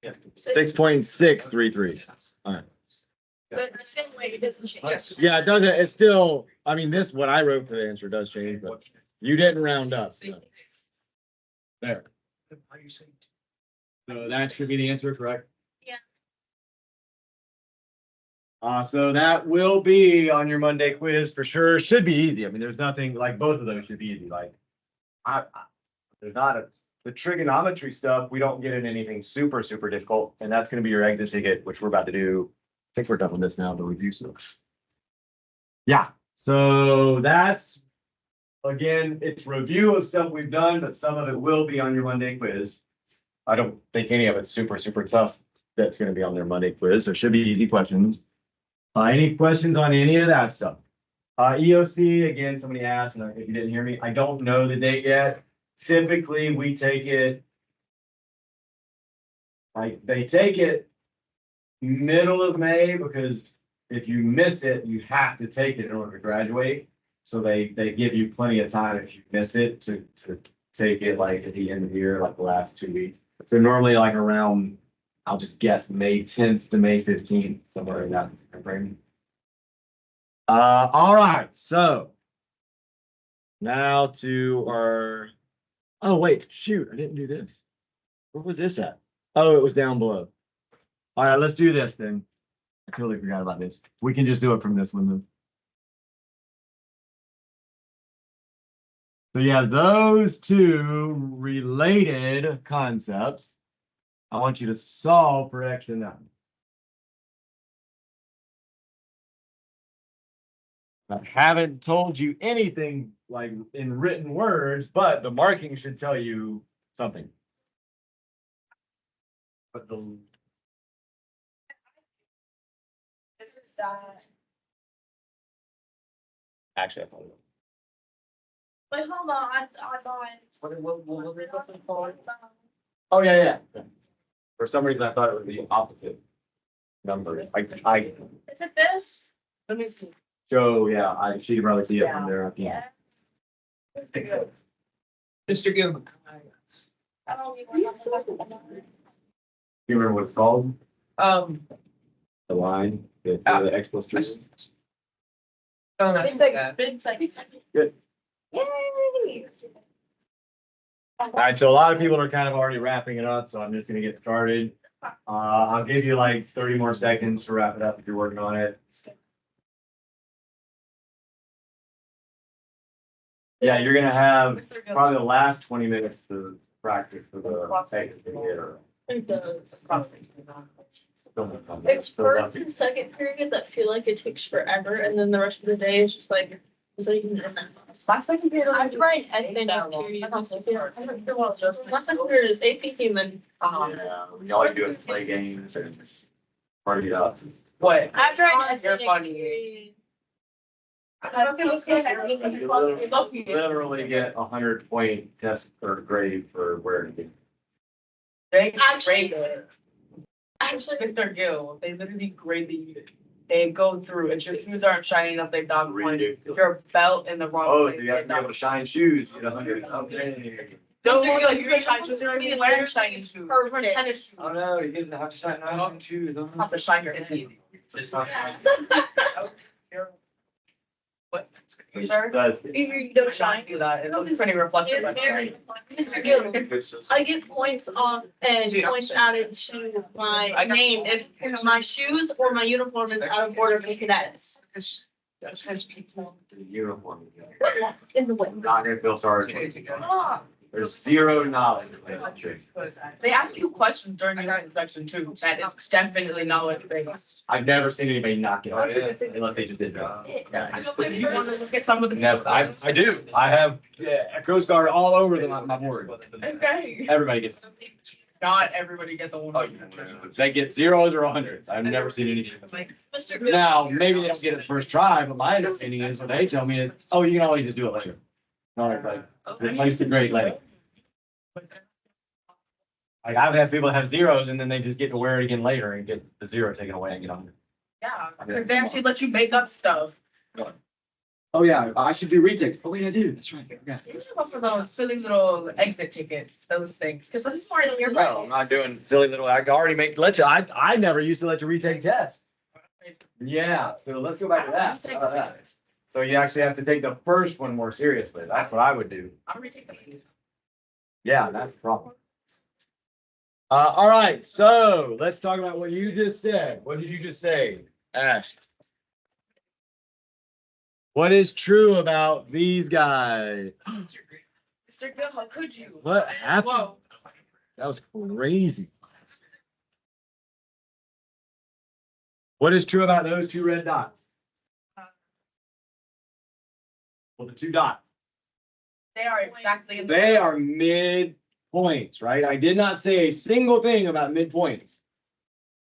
6.633. But the same way it doesn't change. Yeah, it doesn't, it's still, I mean, this, what I wrote for the answer does change, but you didn't round up. So. There. So that should be the answer, correct? Yeah. So that will be on your Monday quiz for sure. Should be easy. I mean, there's nothing like both of those should be easy. Like, there's not the trigonometry stuff. We don't get in anything super difficult, and that's going to be your exit ticket, which we're about to do. I think we're done with this now. The review stuff. Yeah. So that's again, it's review of stuff we've done, but some of it will be on your Monday quiz. I don't think any of it's super tough. That's going to be on their Monday quiz. So it should be easy questions. Any questions on any of that stuff? EOC, again, somebody asked, and if you didn't hear me, I don't know the date yet. Typically, we take it, like, they take it middle of May, because if you miss it, you have to take it in order to graduate. So they give you plenty of time if you miss it to take it like at the end of the year, like the last 2 weeks. So normally like around, I'll just guess May 10th to May 15th, somewhere in that frame. All right, so now to our, oh wait, shoot, I didn't do this. Where was this at? Oh, it was down below. All right, let's do this then. I totally forgot about this. We can just do it from this one then. So yeah, those two related concepts, I want you to solve for X and Y. I haven't told you anything like in written words, but the marking should tell you something. But the This is actually, I probably Wait, hold on, I lied. What was it called? oh yeah. For some reason, I thought it would be opposite number. I Is it this? Let me see. Joe, yeah, she could probably see it from there. Yeah. Mr. Gill. I don't even know. You remember what it's called? Um, The line, the X plus 3. oh, that's bad. Good. Yay! All right, so a lot of people are kind of already wrapping it up, so I'm just gonna get started. I'll give you like 30 more seconds to wrap it up if you're working on it. Yeah, you're gonna have probably the last 20 minutes to practice for the exit theater. It does. It's It's first and second period that feel like it takes forever, and then the rest of the day is just like, it's like you can end that. last second period. I've tried editing period. My second period is AP human. Yeah, we all do is play games and party up. What? I've tried You're editing funny. period. You literally get 100-point test or grade for where to be. They Actually- grade it. Actually, Mr. Gill, they literally grade the, they go through, if your shoes aren't shining up, they dog point. If your belt in the wrong Oh, place. so you have to be able to shine shoes, you get 100. Okay. Don't look like you're shiny shoes, you're gonna be wearing shiny shoes. Or tennis shoes. Oh no, you didn't have to shine on shoes. Not the shiner, it's easy. What? You sure? That's. you don't shine. See that, it looks pretty reflective. like shiny. Mr. Gill, I get points off and points added to my name if my shoes or my uniform is out of order for the cadets. That's because people. Uniform. In the way. Not gonna feel sorry for you. There's zero knowledge. They ask you questions during your inspection too, that is definitely knowledge based. I've never seen anybody knock it out unless they just did that. If you wanna look at some of the. Never, I do. I have a Coast Guard all over my board. Okay. Everybody gets, Not everybody gets a oh, one. they get zeros or hundreds. I've never seen anything. Mr. Gill. Now, maybe they don't get it the first try, but my understanding is what they tell me is, oh, you can always just do it later. No, it's like, replace the grade later. Like I've had people that have zeros and then they just get to wear it again later and get the zero taken away and get on. Yeah, because they actually let you make up stuff. Oh, yeah, I should do retakes. Oh, wait, I do. That's right. Yeah. You should go for those silly little exit tickets, those things, because some More than your No, I'm not doing silly little, I already make, I never used to let you retake tests. Yeah, so let's go back to that. How about that? So you actually have to take the first one more seriously. That's what I would do. I'll retake them. Yeah, that's the problem. All right, so let's talk about what you just said. What did you just say, Ash? What is true about these guys? Mr. Gill, how could you? What happened? Whoa. That was crazy. What is true about those two red dots? Well, the two dots. They are exactly. in the They same- are midpoints, right? I did not say a single thing about midpoints.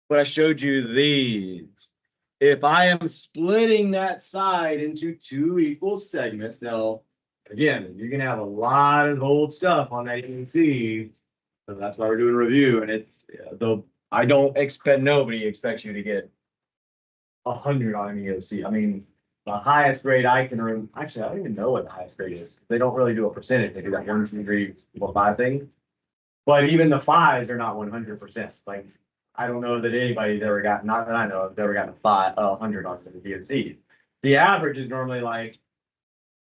But I showed you these. If I am splitting that side into two equal segments, now, again, you're gonna have a lot of old stuff on that EMC. So that's why we're doing a review, and it's, though, I don't expect, nobody expects you to get 100 on an EOC. I mean, the highest grade I can remember, actually, I don't even know what the highest grade is. They don't really do a percentage. They do that 1, 2, 3, 4, 5 thing. But even the fives are not 100%. Like, I don't know that anybody's ever got, not that I know of, ever gotten 100 on the DNC. The average is normally like,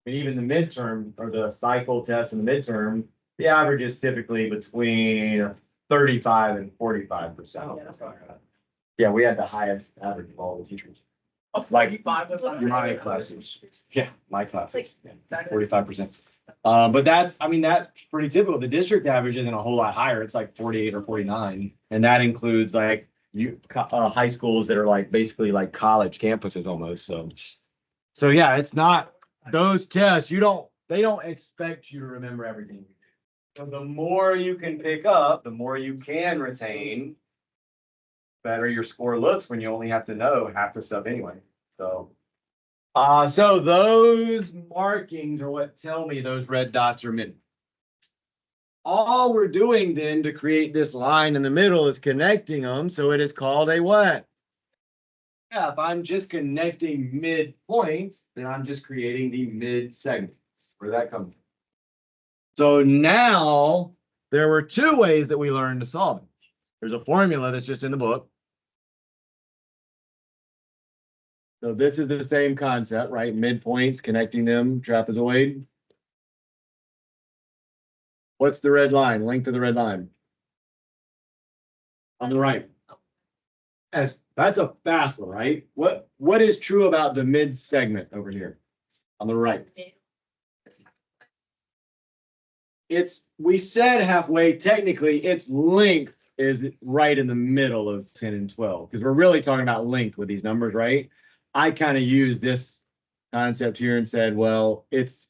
I mean, even the midterm or the cycle test and the midterm, the average is typically between 35 and 45%. Yeah, we had the highest average of all the teachers. Of Like, 45 was on- My classes. Yeah, my classes. Yeah. That is- 45%. But that's, I mean, that's pretty typical. The district average isn't a whole lot higher. It's like 48 or 49. And that includes like high schools that are like basically like college campuses almost. So yeah, it's not those tests. They don't expect you to remember everything you do. So the more you can pick up, the more you can retain, better your score looks when you only have to know half the stuff anyway. So those markings are what tell me those red dots are mid. All we're doing then to create this line in the middle is connecting them, so it is called a what? Yeah, if I'm just connecting midpoints, then I'm just creating the mid segments. Where that comes from. So now there were two ways that we learned to solve it. There's a formula that's just in the book. So this is the same concept, right? Midpoints, connecting them, trapezoid. What's the red line? Length of the red line? On the right. That's a fast one, right? What is true about the mid segment over here? On the right. We said halfway, technically its length is right in the middle of 10 and 12, because we're really talking about length with these numbers, right? I kind of used this concept here and said, well, it's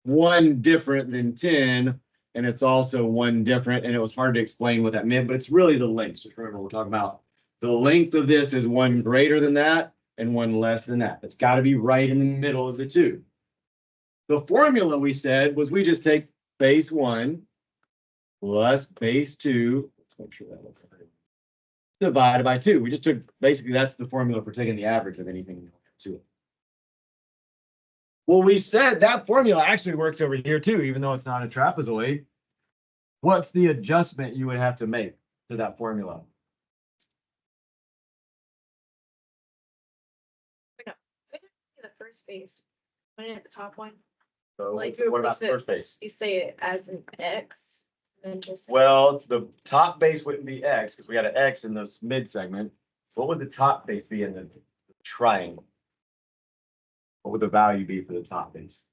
one different than 10, and it's also one different, and it was hard to explain what that meant, but it's really the length. Just remember, we're talking about the length of this is one greater than that and one less than that. It's got to be right in the middle of the two. The formula we said was we just take base 1 plus base 2. Let's make sure that looks right. Divided by 2. We just took, basically, that's the formula for taking the average of anything to it. Well, we said that formula actually works over here too, even though it's not a trapezoid. What's the adjustment you would have to make to that formula? The first base, put it at the top one, So Like, what about replace it. first base? you say it as an X, then just. Well, the top base wouldn't be X because we had an X in this mid segment. What would the top base be in the triangle? What would the value be for the top base?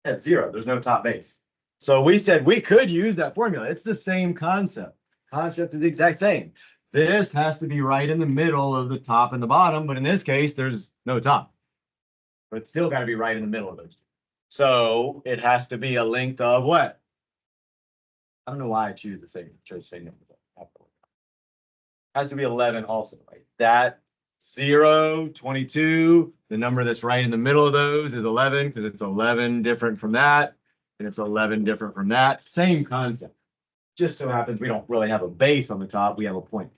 At 0, there's no top base. So we said we could use that formula. It's the same concept. Concept is the exact same. This has to be right in the middle of the top and the bottom, but in this case, there's no top. But it's still got to be right in the middle of those two. So it has to be a length of what? I don't know why I chose the same number. Has to be 11 also, right? That 0, 22, the number that's right in the middle of those is 11 because it's 11 different from that, and it's 11 different from that. Same concept. Just so happens we don't really have a base on the top, we have a point.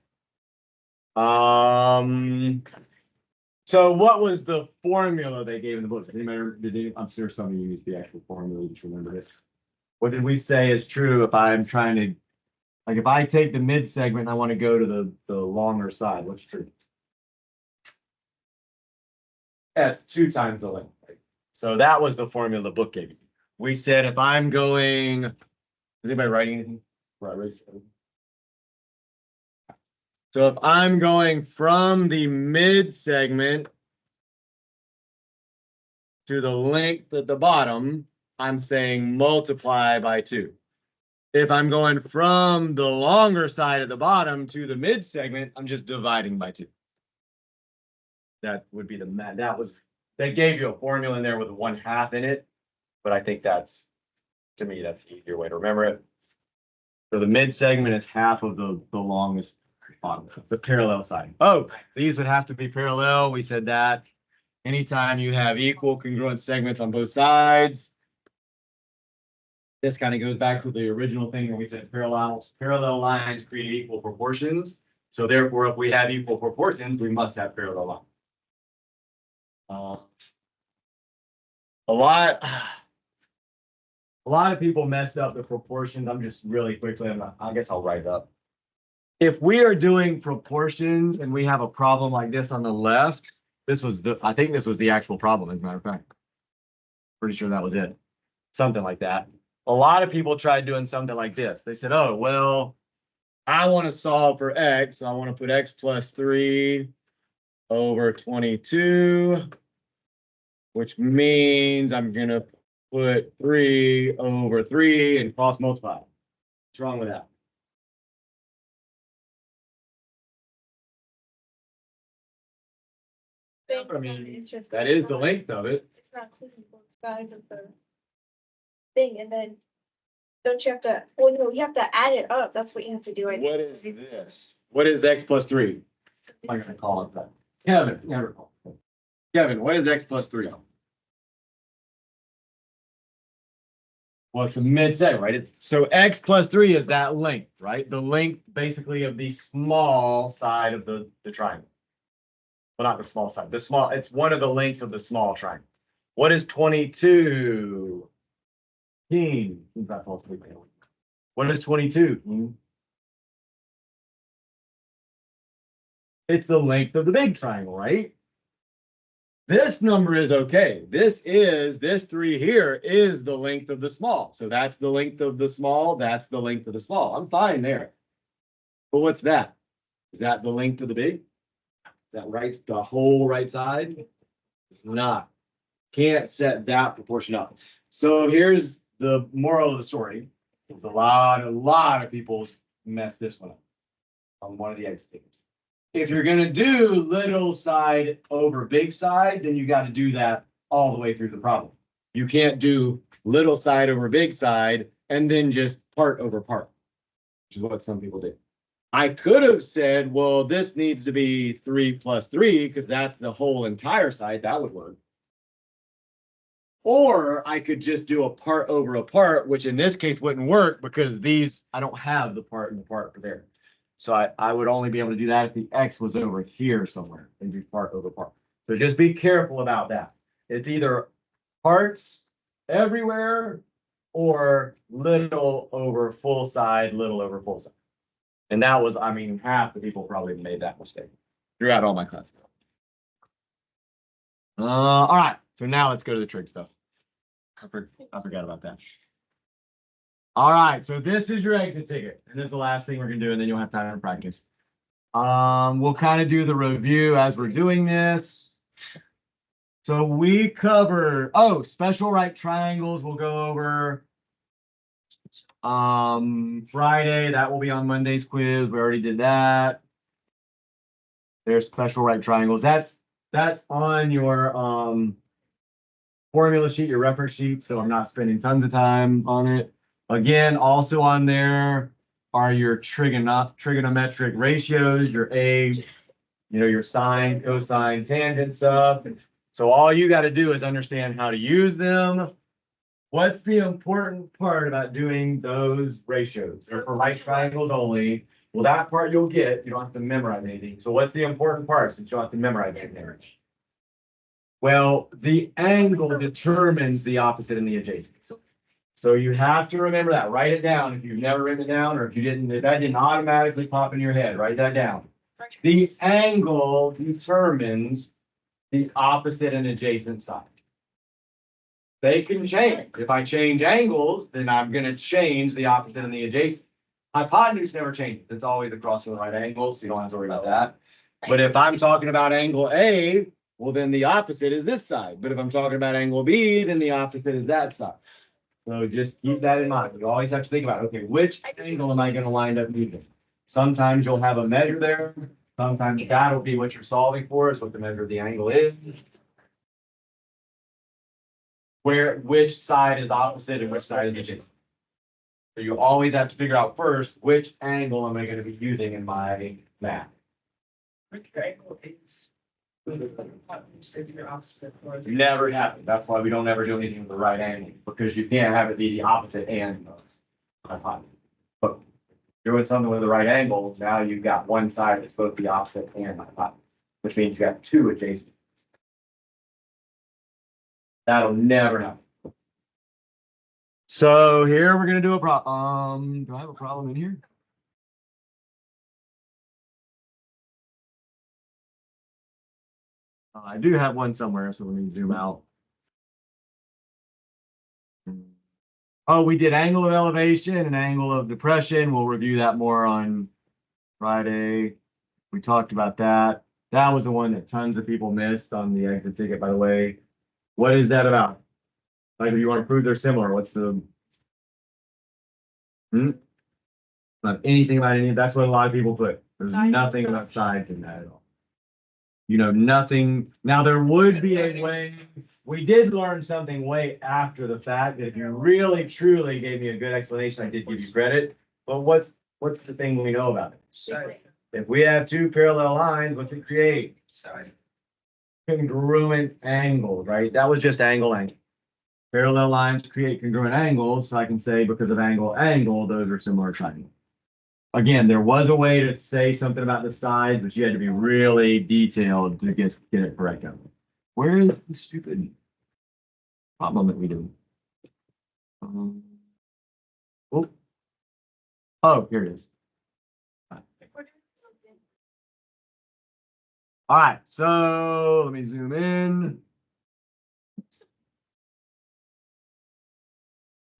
So what was the formula they gave in the book? Does anybody remember- I'm sure some of you used the actual formula, you just remember this. What did we say is true if I'm trying to, like, if I take the mid segment and I want to go to the longer side, what's true? That's 2 times the length. Right? So that was the formula the book gave you. We said if I'm going, is anybody writing anything? Right. So if I'm going from the mid segment to the length at the bottom, I'm saying multiply by 2. If I'm going from the longer side at the bottom to the mid segment, I'm just dividing by 2. That would be the math. They gave you a formula in there with 1/2 in it, but I think that's, to me, that's the easier way to remember it. So the mid segment is half of the longest bottom, the parallel side. Oh, these would have to be parallel. We said that. Anytime you have equal congruent segments on both sides. This kind of goes back to the original thing where we said parallel lines create equal proportions. So therefore, if we have equal proportions, we must have parallel lines. A lot of people messed up the proportions. I'm just really quickly, I guess I'll write it up. If we are doing proportions and we have a problem like this on the left, I think this was the actual problem, as a matter of fact. Pretty sure that was it. Something like that. A lot of people tried doing something like this. They said, oh, well, I want to solve for x. So I want to put x plus 3 over 22, which means I'm going to put 3 over 3 and cross multiply. What's wrong with that? I mean, that is the length of it. It's not including both sides of the thing, and then don't you have to, well, no, you have to add it up. That's what you have to do. I think. What is this? What is x plus 3? I'm gonna call it that. Kevin, never call. Kevin, what is x plus 3? Well, it's the mid-seg, right? So x plus 3 is that length, right? The length basically of the small side of the triangle. Well, not the small side, it's one of the lengths of the small triangle. What is 22? What is 22? It's the length of the big triangle, right? This number is okay. This 3 here is the length of the small. So that's the length of the small. That's the length of the small. I'm fine there. But what's that? Is that the length of the big? The whole right side? It's not. Can't set that proportion up. So here's the moral of the story. There's a lot of people mess this one up on one of the exit tickets. If you're going to do little side over big side, then you got to do that all the way through the problem. You can't do little side over big side and then just part over part, which is what some people do. I could have said, well, this needs to be 3 plus 3 because that's the whole entire side. That would work. Or I could just do a part over a part, which in this case wouldn't work because I don't have the part and the part for there. So I would only be able to do that if the x was over here somewhere and do part over part. So just be careful about that. It's either parts everywhere or little over full side, little over full side. And that was, I mean, half the people probably made that mistake throughout all my classes. All right, so now let's go to the trig stuff. I forgot about that. All right, so this is your exit ticket, and this is the last thing we're gonna do, and then you'll have time to practice. We'll kind of do the review as we're doing this. So we cover, special right triangles we'll go over. Friday, that will be on Monday's quiz. We already did that. There's special right triangles. That's on your formula sheet, your reference sheet, so I'm not spending tons of time on it. Again, also on there are your trigonometric ratios, your your sine, cosine, tangent stuff. So all you got to do is understand how to use them. What's the important part about doing those ratios? They're for right triangles only. Well, that part you'll get. You don't have to memorize anything. So what's the important part since you don't have to memorize anything? Well, the angle determines the opposite and the adjacent. So you have to remember that. Write it down if you've never written it down, or if you didn't, if that didn't automatically pop in your head, write that down. The angle determines the opposite and adjacent side. They can change. If I change angles, then I'm gonna change the opposite and the adjacent. Hypotenuse never changes. It's always across from the right angle, so you don't have to worry about that. But if I'm talking about angle A, well, then the opposite is this side. But if I'm talking about angle B, then the opposite is that side. So just keep that in mind. You always have to think about, okay, which angle am I gonna wind up using? Sometimes you'll have a measure there. Sometimes that'll be what you're solving for, is what the measure of the angle is. Which side is opposite and which side is adjacent. So you always have to figure out first, which angle am I gonna be using in my math? Which angle is? If you're opposite. or- Never happen. That's why we don't ever do anything with the right angle, because you can't have it be the opposite and hypotenuse. But doing something with the right angle, now you've got one side that's both the opposite and hypotenuse, which means you got two adjacent. That'll never happen. So here we're gonna do a problem. Do I have a problem in here? I do have one somewhere, so let me zoom out. Oh, we did angle of elevation and angle of depression. We'll review that more on Friday. We talked about that. That was the one that tons of people missed on the exit ticket, by the way. What is that about? Like, if you want to prove they're similar, what's the? Not anything about any, that's what a lot of people put. There's nothing about sides in that at all. You know, nothing. Now, there would be a way, we did learn something way after the fact, that if you really truly gave me a good explanation, I did give you credit. But what's the thing we know about it? Sorry. If we have two parallel lines, what's it create? Sorry. Congruent angles, right? That was just angle. Parallel lines create congruent angles, so I can say because of angle, those are similar triangles. Again, there was a way to say something about the sides, but you had to be really detailed to get it correct. Where is the stupid problem that we do? Oh, here it is. All right, so let me zoom in.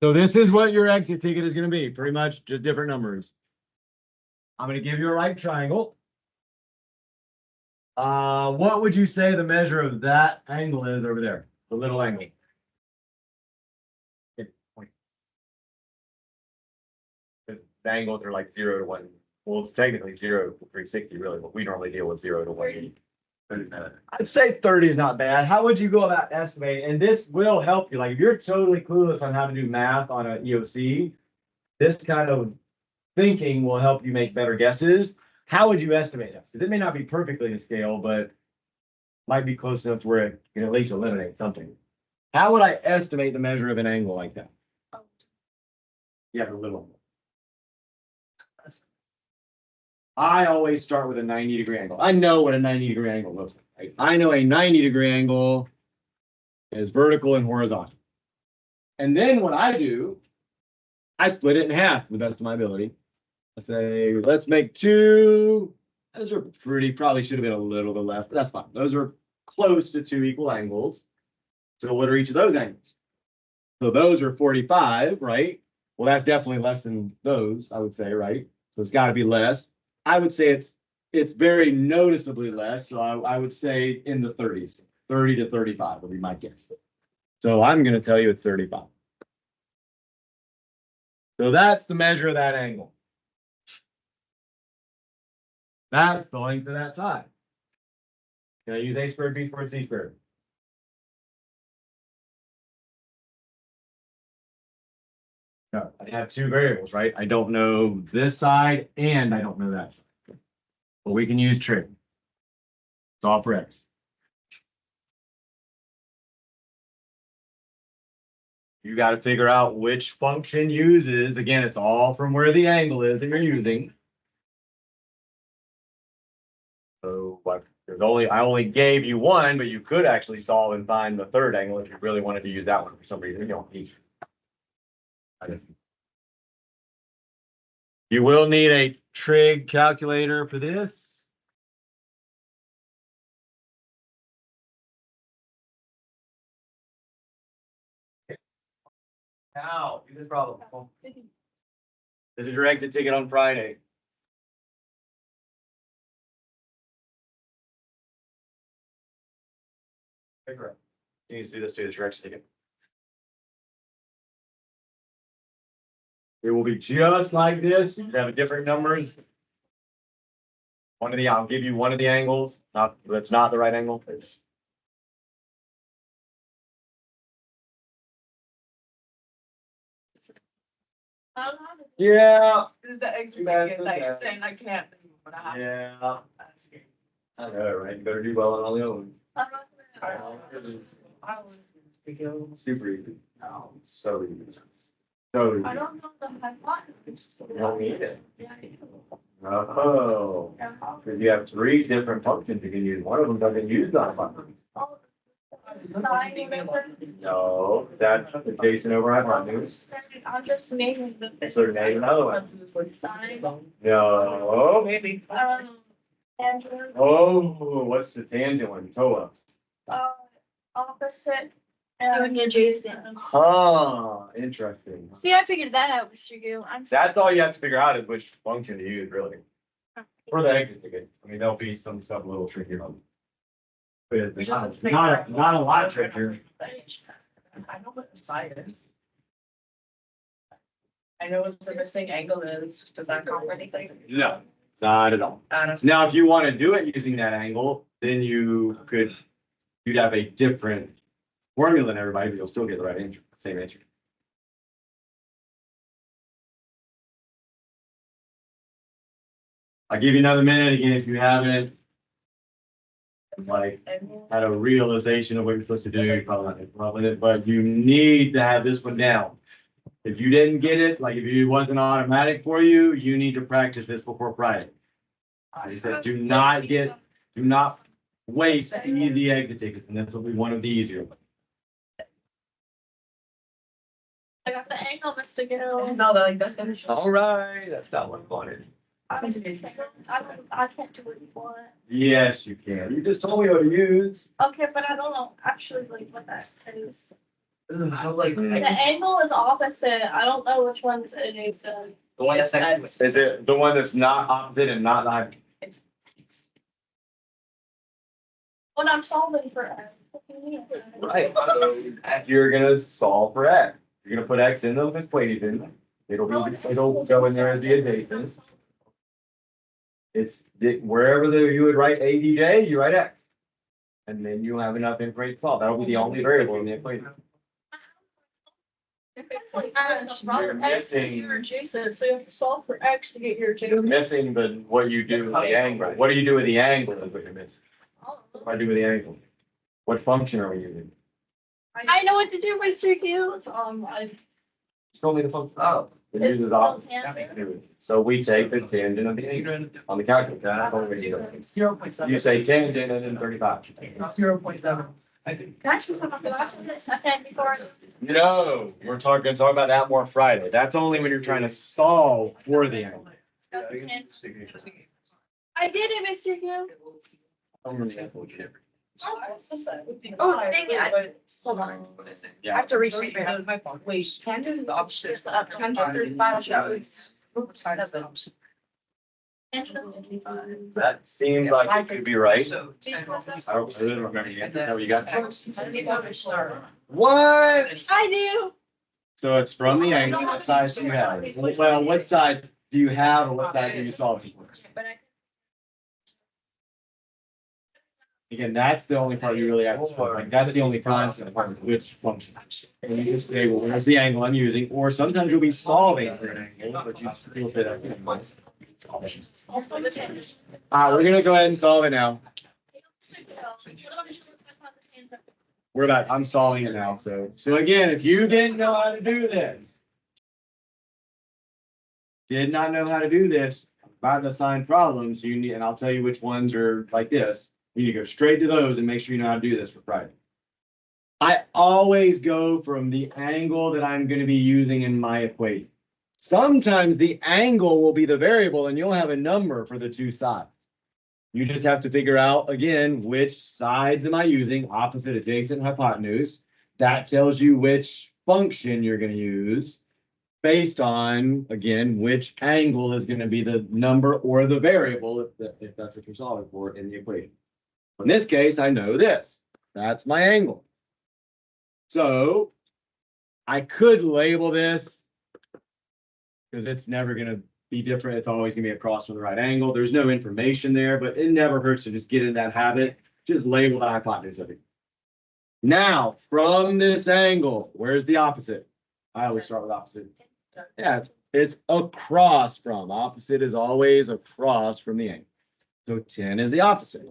So this is what your exit ticket is going to be, pretty much just different numbers. I'm going to give you a right triangle. What would you say the measure of that angle is over there? The little angle. The angles are like 0 to 1. Well, it's technically 0 to 360, really, but we normally deal with 0 to 180. I'd say 30 is not bad. How would you go about estimating? And this will help you. Like, if you're totally clueless on how to do math on an EOC, this kind of thinking will help you make better guesses. How would you estimate that? Because it may not be perfectly to scale, but might be close enough to where it can at least eliminate something. How would I estimate the measure of an angle like that? Yeah, a little. I always start with a 90-degree angle. I know what a 90-degree angle looks like. Right? I know a 90-degree angle is vertical and horizontal. And then what I do, I split it in half to the best of my ability. I say, let's make two. Those are probably should have been a little to the left, but that's fine. Those are close to 2 equal angles. So what are each of those angles? So those are 45, right? Well, that's definitely less than those, I would say, right? So it's got to be less. I would say it's very noticeably less. So I would say in the 30s, 30 to 35 would be my guess. So I'm going to tell you it's 35. So that's the measure of that angle. That's the length of that side. Can I use a squared b squared c squared? No, I have two variables, right? I don't know this side and I don't know that side. But we can use trig. It's all for x. You got to figure out which function uses. Again, it's all from where the angle is that you're using. So what I only gave you one, but you could actually solve and find the third angle if you really wanted to use that one for some reason. You don't need to. You will need a trig calculator for this. Now, you this problem. This is your exit ticket on Friday. You need to do this too, this is your exit ticket. It will be just like this. You have different numbers. I'll give you one of the angles, that's not the right angle. It's yeah, This is the extra That's ticket that you're okay. saying I can't. But I have yeah. to ask you. I know, right? You better do well on all the other ones. I was video. Super easy. So easy. So I easy. don't know the hypotenuse. You don't need it. Yeah, I do. Oh, Yeah. because you have three different functions you can use. One of them doesn't use that function. Oh, nine, whatever. No, that's adjacent over hypotenuse. I'm just naming the. So name another one. Sine, No, maybe. tangent, Oh, what's the tangent one? TOA. opposite, and adjacent. Ah, interesting. See, I figured that out, Mr. Gill. That's all you have to figure out is which function to use, really. For the exit ticket. I mean, there'll be some stuff a little trickier on. But it's not a lot trickier. I know what the side is. I know what the missing angle is. Does that count for anything? No, not at all. Now, if you want to do it using that angle, then you'd have a different formula than everybody, but you'll still get the right answer, same answer. I'll give you another minute again if you haven't. Like, had a realization of what you're supposed to do, you probably not involved with it, but you need to have this one down. If you didn't get it, like if it wasn't automatic for you, you need to practice this before Friday. I said, do not waste the exit tickets, and this will be one of the easier ones. I got the angle, Mr. Gill. No, that's gonna show. All right, that's not what I wanted. I can't do what you want. Yes, you can. You just told me what to use. Okay, but I don't know actually like what that is. Like, The angle is opposite. I don't know which one's adjacent. the one that's next to Is it the one that's not opposite and not like? When I'm solving for X. What do you mean? Right. You're gonna solve for X. You're gonna put X in the equation. It'll go in there as the adjacent. Wherever you would write ADJ, you write X. And then you have enough information to solve. That'll be the only variable in the equation. It's like, You're missing, you're adjacent, so you have to solve for X to get your you're adjacent. missing what you do with the angle. What do you do with the angle is what you're missing. What do I do with the angle? What function are we using? I know what to do, Mr. Gill. Just told me the function. Oh. It It's uses opposite. So we take the tangent of the angle on the calculator. That's all we do. 0.7. You say tangent is in 35. 0.7. I think. Can I actually come up with a second before? No, we're gonna talk about that more Friday. That's only when you're trying to solve for the angle. I did it, Mr. Gill. Oh, dang it. Hold on. What is it? I have to reach my Wait, tangent is opposite. There's up 135 shows. Side is the opposite. That seems like it could be right. So, I really don't remember yet. How you got? What? What? I do. So it's from the angle. What size do you have? Well, what size do you have, or what size do you solve it for? Again, that's the only part you really have to solve. Like, that's the only constant part, of which function. And you just say, well, where's the angle I'm using? Or sometimes you'll be solving for an angle, but you still say that. Also the tangent. We're gonna go ahead and solve it now. I'm solving it now. So again, if you didn't know how to do this, did not know how to do this, about to assign problems, you need, and I'll tell you which ones are like this. You need to go straight to those and make sure you know how to do this for Friday. I always go from the angle that I'm going to be using in my equation. Sometimes the angle will be the variable and you'll have a number for the two sides. You just have to figure out, again, which sides am I using, opposite, adjacent, hypotenuse. That tells you which function you're going to use based on, again, which angle is going to be the number or the variable, if that's what you're solving for in the equation. In this case, I know this. That's my angle. So I could label this because it's never going to be different. It's always going to be across from the right angle. There's no information there, but it never hurts to just get in that habit. Just label the hypotenuse of it. Now, from this angle, where's the opposite? I always start with opposite. Yeah, it's across from. Opposite is always across from the angle. So 10 is the opposite.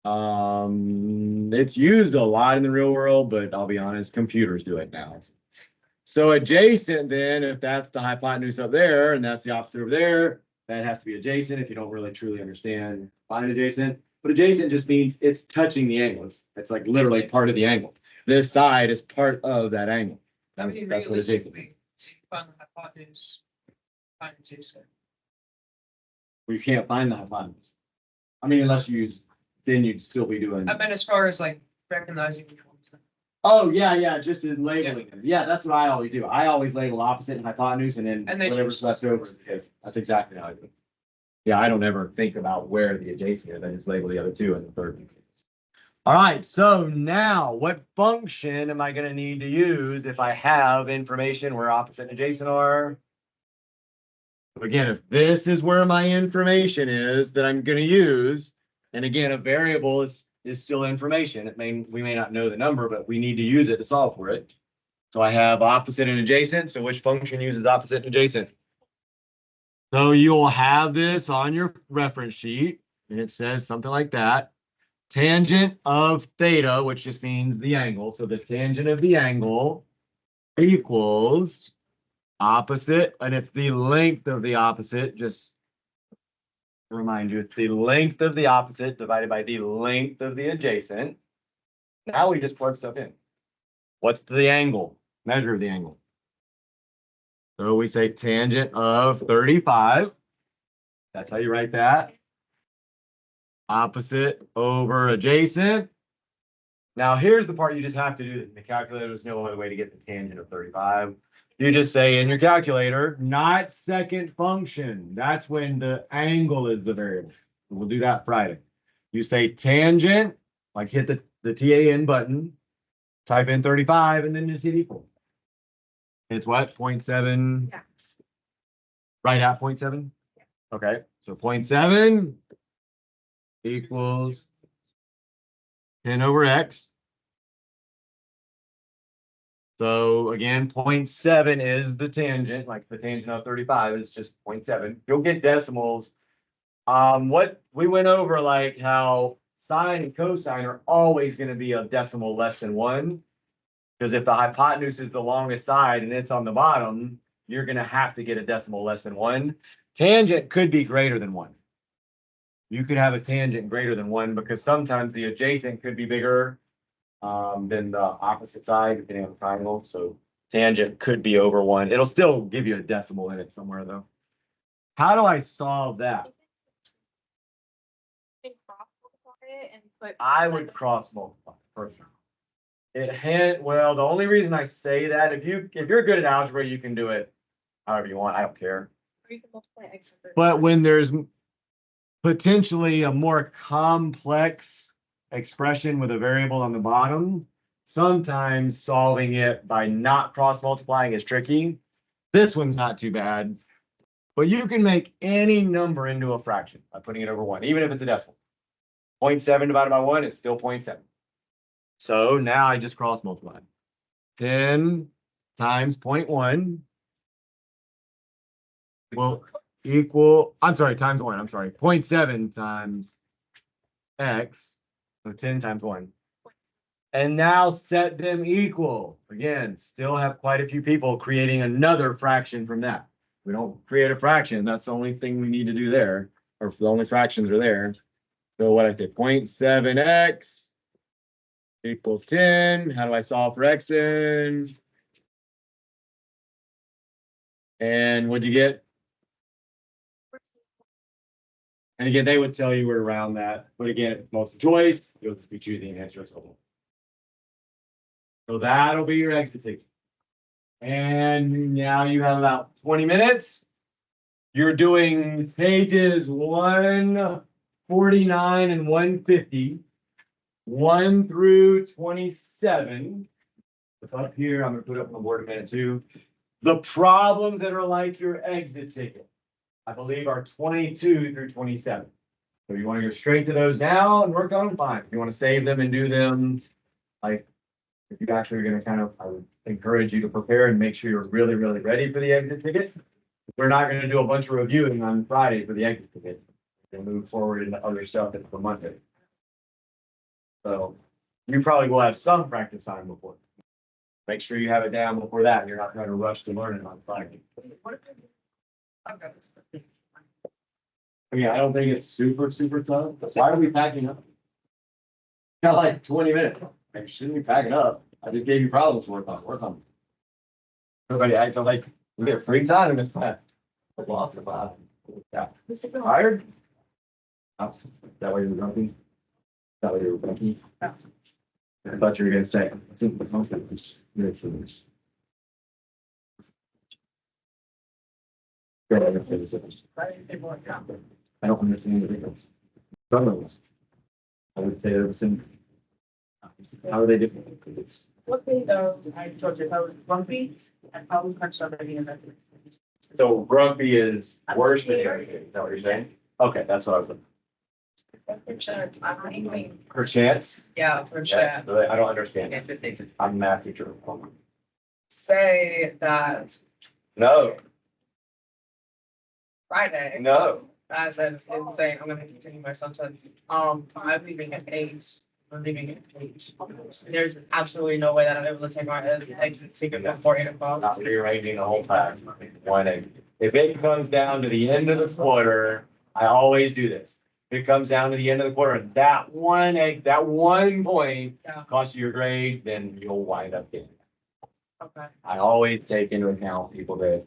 It's used a lot in the real world, but I'll be honest, computers do it now. So adjacent then, if that's the hypotenuse up there and that's the opposite over there, that has to be adjacent if you don't really truly understand find adjacent. But adjacent just means it's touching the angle. It's like literally part of the angle. This side is part of that angle. I mean, That's what adjacent means. realistically, find the hypotenuse, find adjacent. You can't find the hypotenuse. I mean, unless you use, then you'd still be doing. I meant as far as like recognizing which ones. Oh, yeah, just in labeling them. Yeah, that's what I always do. I always label opposite and hypotenuse and then whatever's left over is, that's exactly how I do it. Yeah, I don't ever think about where the adjacent is. I just label the other two and the third. All right, so now what function am I going to need to use if I have information where opposite and adjacent are? Again, if this is where my information is that I'm going to use, and again, a variable is still information. We may not know the number, but we need to use it to solve for it. So I have opposite and adjacent. So which function uses opposite and adjacent? So you'll have this on your reference sheet, and it says something like that. Tangent of theta, which just means the angle. So the tangent of the angle equals opposite, and it's the length of the opposite. Just to remind you, it's the length of the opposite divided by the length of the adjacent. Now we just plug stuff in. What's the angle? Measure of the angle. So we say tangent of 35. That's how you write that. Opposite over adjacent. Now here's the part you just have to do. The calculator, there's no other way to get the tangent of 35. You just say in your calculator, not second function. That's when the angle is the variable. We'll do that Friday. You say tangent, like hit the TAN button, type in 35, and then just hit equal. It's what? 0.7? Yeah. Right at 0.7? Yeah. Okay, so 0.7 equals 10 over x. So again, 0.7 is the tangent, like the tangent of 35 is just 0.7. You'll get decimals. What we went over, like how sine and cosine are always going to be a decimal less than 1. Because if the hypotenuse is the longest side and it's on the bottom, you're going to have to get a decimal less than 1. Tangent could be greater than 1. You could have a tangent greater than 1 because sometimes the adjacent could be bigger than the opposite side, depending on the triangle. So tangent could be over 1. It'll still give you a decimal in it somewhere, though. How do I solve that? I would cross multiply personally. Well, the only reason I say that, if you're good at algebra, you can do it however you want. I don't care. But when there's potentially a more complex expression with a variable on the bottom, sometimes solving it by not cross multiplying is tricky. This one's not too bad, but you can make any number into a fraction by putting it over 1, even if it's a decimal. 0.7 divided by 1 is still 0.7. So now I just cross multiply. 10 times 0.1 will equal, times 1, 0.7 times x, so 10 times 1. And now set them equal. Again, still have quite a few people creating another fraction from that. We don't create a fraction, that's the only thing we need to do there. or the only fractions are there. So what I say, 0.7x equals 10. How do I solve for x then? And what'd you get? And again, they would tell you we're around that, but again, multiple choice, you'll just be choosing answer. So that'll be your exit ticket. And now you have about 20 minutes. You're doing pages 149 and 150, 1 through 27. If up here, I'm gonna put up on the board a minute too. The problems that are like your exit ticket, I believe are 22 through 27. So you want to go straight to those now and work on them, fine. If you want to save them and do them, like, if you actually are gonna kind of, I would encourage you to prepare and make sure you're really, really ready for the exit ticket. We're not gonna do a bunch of reviewing on Friday for the exit ticket. We'll move forward into other stuff for Monday. So you probably will have some practice time before. Make sure you have it down before that. You're not trying to rush to learn it on Friday. I mean, I don't think it's super, super tough. Why are we packing up? Got like 20 minutes. I shouldn't be packing up. I just gave you problems to work on. Work on. Everybody, I feel like we get free time in this class. Lots of time. Yeah. Tired? Oh, that way you were grumpy? That way you were grumpy? I thought you were gonna say, I think the concept is really foolish. I don't understand the difference. Some of us. I would say there was some. How are they different? What they, I told you, how grumpy and how we punch somebody in the. So grumpy is worse than irritated, is that what you're saying? Okay, that's what I was looking. Per chance? Yeah, for sure. Yeah, really, I don't understand. I'm a math teacher. Say that No, Friday, no. that's insane. I'm gonna continue my sentence. I'm leaving at 8. I'm leaving at 8. There's absolutely no way that I'm able to take my exit ticket before 8 o'clock. Not rearranging the whole time. One egg. If it comes down to the end of the quarter, I always do this. If it comes down to the end of the quarter, that one egg, that one point Yeah. costs you your grade, then you'll wind up getting it. Okay. I always take into account people that,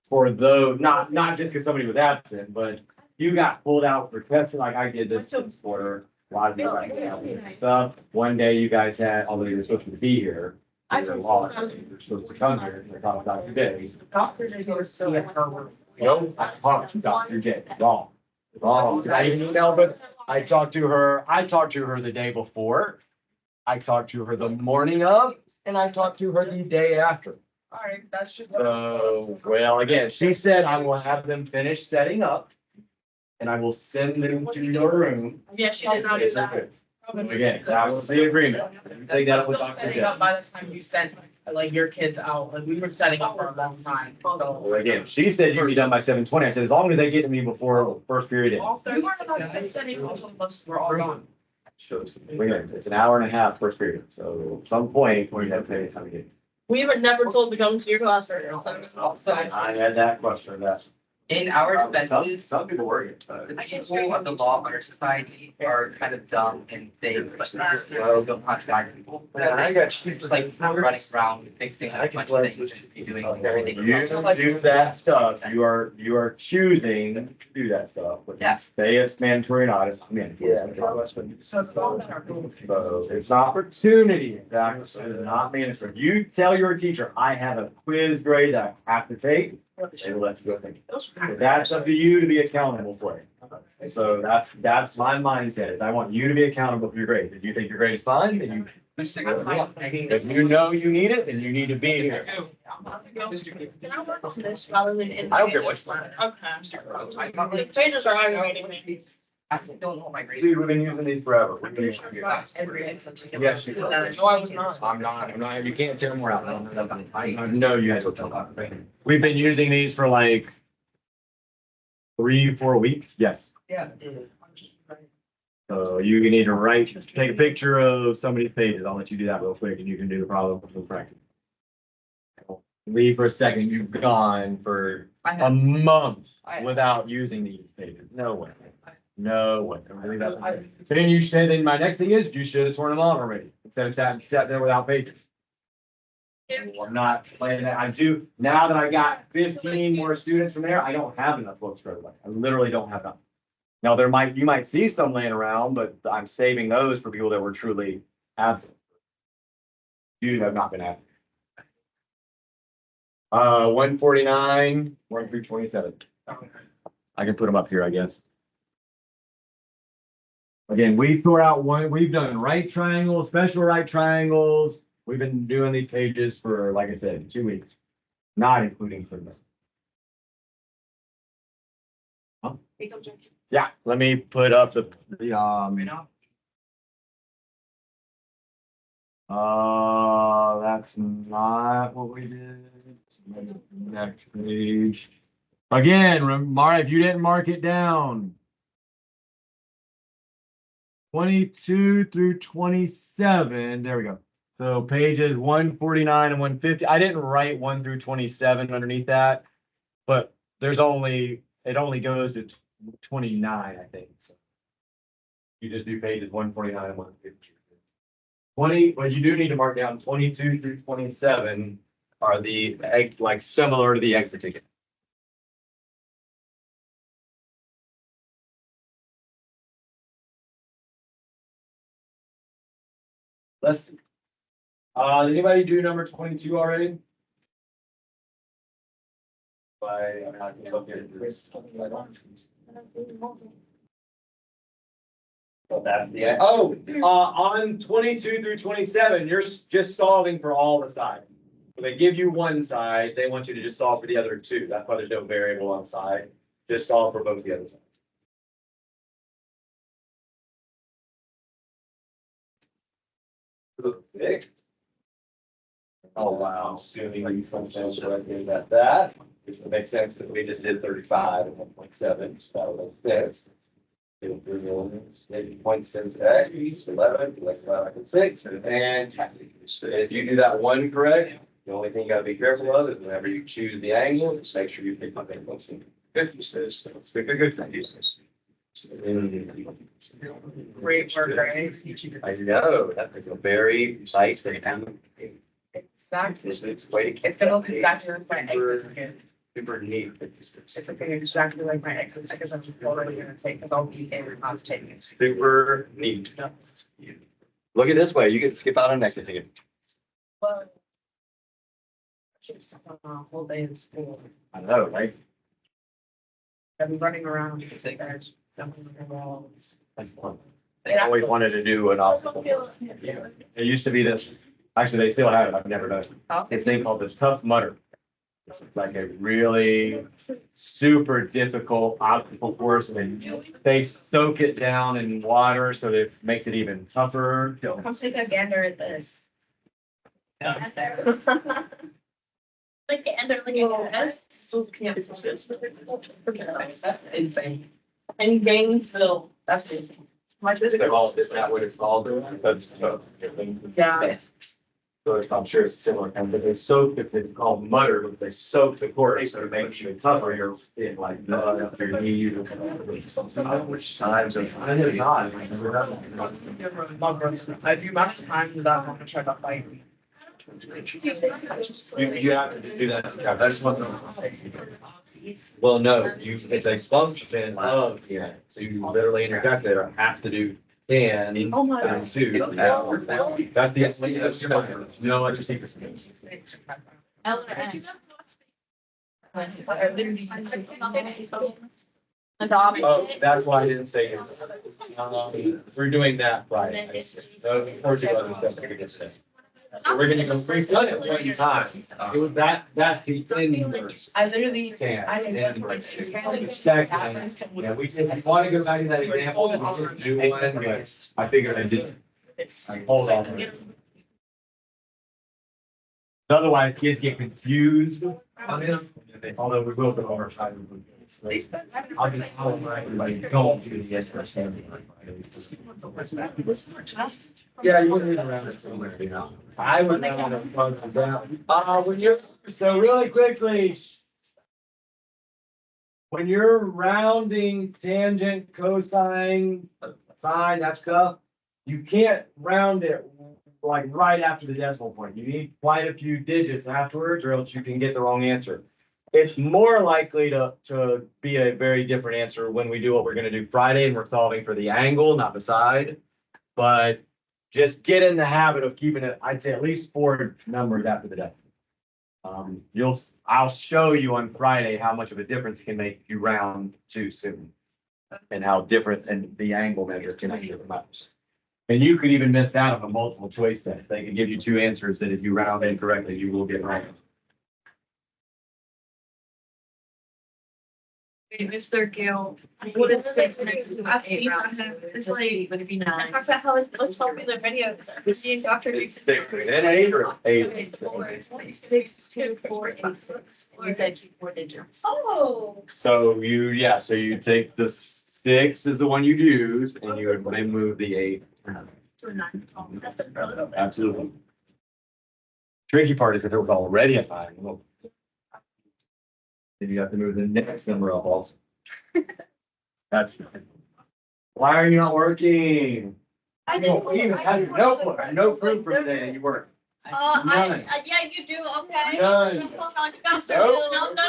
for those, not just because somebody was absent, but you got pulled out for testing, like I did this quarter. A lot of you got out and stuff. One day you guys had, although you were supposed to be here, you were lost, you were supposed to come here, and talk about your days. Doctor, they go see at her. No, I talked about your day, wrong. Wrong. I even emailed, but I talked to her the day before. I talked to her the morning of, and I talked to her the day after. All right, that's just. So, well, again, she said I will have them finish setting up. And I will send them to your room. Yeah, she did not do that. Again, that was the agreement. Take that up with Still Dr. setting Jeff. up by the time you sent like your kids out, like we were setting up for a long time, so. Well, again, she said you'd be done by 7:20. I said, as long as they get to me before first period ends. We weren't about to setting up until us were all gone. Shows, it's an hour and a half first period, so at some point, we have to pay time to get. We were never told to come to your class or. I had that question, that's. In our defenses, Some people work it. the people of the law of our society are kind of dumb and they don't want to guide people. I got Just like running around fixing a bunch of things and doing everything. You do that stuff, you are choosing to do that stuff. But Yeah. say it's mandatory or not, it's mandatory. So it's all about our. So it's an opportunity, exactly, it's not mandatory. You tell your teacher, I have a quiz grade that I have to take, they will let you go take it. But that's up to you to be accountable for it. So that's my mindset, is I want you to be accountable for your grade. If you think your grade is fine, then you. If you know you need it, then you need to be here. Can I work on this rather than in? I don't care what's fine. Okay. These pages are aggravating me. I don't know my grade. Dude, we've been using these forever. We've been using these. Every exit ticket. Yes, you No, I was not. I'm not, you can't tear more out. No, you guys will tell that. We've been using these for like 3-4 weeks, yes. Yeah. So you need to take a picture of somebody's pages. I'll let you do that real quick and you can do the problem from practice. leave for a second, you've gone for I a have, month I- without using these pages. No way. No way. Really, then you should, then my next thing is you should have torn them on already instead of sat there without pages. Well, I'm not playing that. I do, now that I got 15 more students from there, I don't have enough books for everybody. I literally don't have enough. Now, you might see some laying around, but I'm saving those for people that were truly absent. You have not been absent. 149, 1 through 27. I can put them up here, I guess. Again, we threw out we've done right triangles, special right triangles. We've been doing these pages for, like I said, 2 weeks, not including for this. Huh? Yeah, let me put up the that's not what we did. Next page. Again, if you didn't mark it down. 22 through 27, there we go. So pages 149 and 150. I didn't write 1 through 27 underneath that, but it only goes to 29, I think. So you just do pages 149 and 150. 20, but you do need to mark down 22 through 27 are like similar to the exit ticket. Let's see. Did anybody do number 22 already? I'm not gonna look at this. So that's the, on 22 through 27, you're just solving for all the sides. When they give you one side, they want you to just solve for the other two. That's why there's no variable on side. Just solve for both the other sides. Okay. Oh, wow. Assuming you sometimes right about that, which would make sense that we just did 35 and 1.7, so that fits. 0.7x, 11, like 6, and if you do that one correct, the only thing you gotta be careful of is whenever you choose the angle, just make sure you pick my thing. 50 says, it's a good thing. Great work, right? I know, that is a very nice thing. Exactly. It's way to. It's gonna look exactly like my exit ticket. Super neat. It's looking exactly like my exit ticket that I'm totally gonna take, because I'll be in class taking it. Super neat. Look at this way, you get to skip out on exit ticket. Well, it's a whole day in school. I know, right? I've been running around, because they guys jumping on the walls. That's fun. I always wanted to do an obstacle course. Yeah. It used to be this, actually, they still have it, I've never done it. It's thing called the Tough Mudder. It's like a really super difficult obstacle course, and they soak it down in water, so that it makes it even tougher. Come take a gander at this. Gander. Like gander, like a S. That's insane. In Gainesville. That's insane. My sister. Is that what it's called? That's tough. Yeah. So I'm sure it's similar, but they soak, it's called mutter, but they soak the course, so it makes you tougher, you're in like mud up your knee. Which times of. I never not. I do match the times that I'm gonna try to fight. You have to do that. That's what. Well, no, it's a function of, so you literally in your calculator have to do 10 Oh my and 2. That's the, you know what your secret is. Oh, that's why I didn't say it. We're doing that Friday. Or two other stuff we could say. So we're gonna go, we've done it one time. It was that's the inverse. I literally. Tan, I didn't. inverse. Second, yeah, we did, I want to go back to that example, we didn't do one, but I figured I did. Hold on. Otherwise, kids get confused. although we will go over side. I'll like, don't do the SSM. Yeah, you wouldn't need around it somewhere, you know. I would round it further down. When you're, so really quickly. When you're rounding tangent, cosine, sine, that stuff, you can't round it like right after the decimal point. You need quite a few digits afterwards, or else you can get the wrong answer. It's more likely to be a very different answer when we do what we're gonna do Friday and we're solving for the angle, not the side. But just get in the habit of keeping it, I'd say at least 4 numbers after the decimal. I'll show you on Friday how much of a difference it can make if you round too soon. And how different and the angle measure can actually come out. And you could even miss out on a multiple choice test. They can give you 2 answers that if you round incorrectly, you will get right. Mr. Gill, what is six next to an 8 round? It's like, but if you I nine. talked about how it's most popular videos are being doctored. And 8 or 8. 6, 2, 4, 8, 6. You said 4 digits. Oh. So you take the 6 is the one you use and you would then move the 8. To a 9. That's been really okay. Absolutely. Tricky part is if it was already a 9. Well, then you have to move the next number up also. That's. Why are you not working? I You didn't. don't even have your notebook, no proof for today that you work. None. Yeah, you do, okay. None. Hold on, you guys do. Nope. No.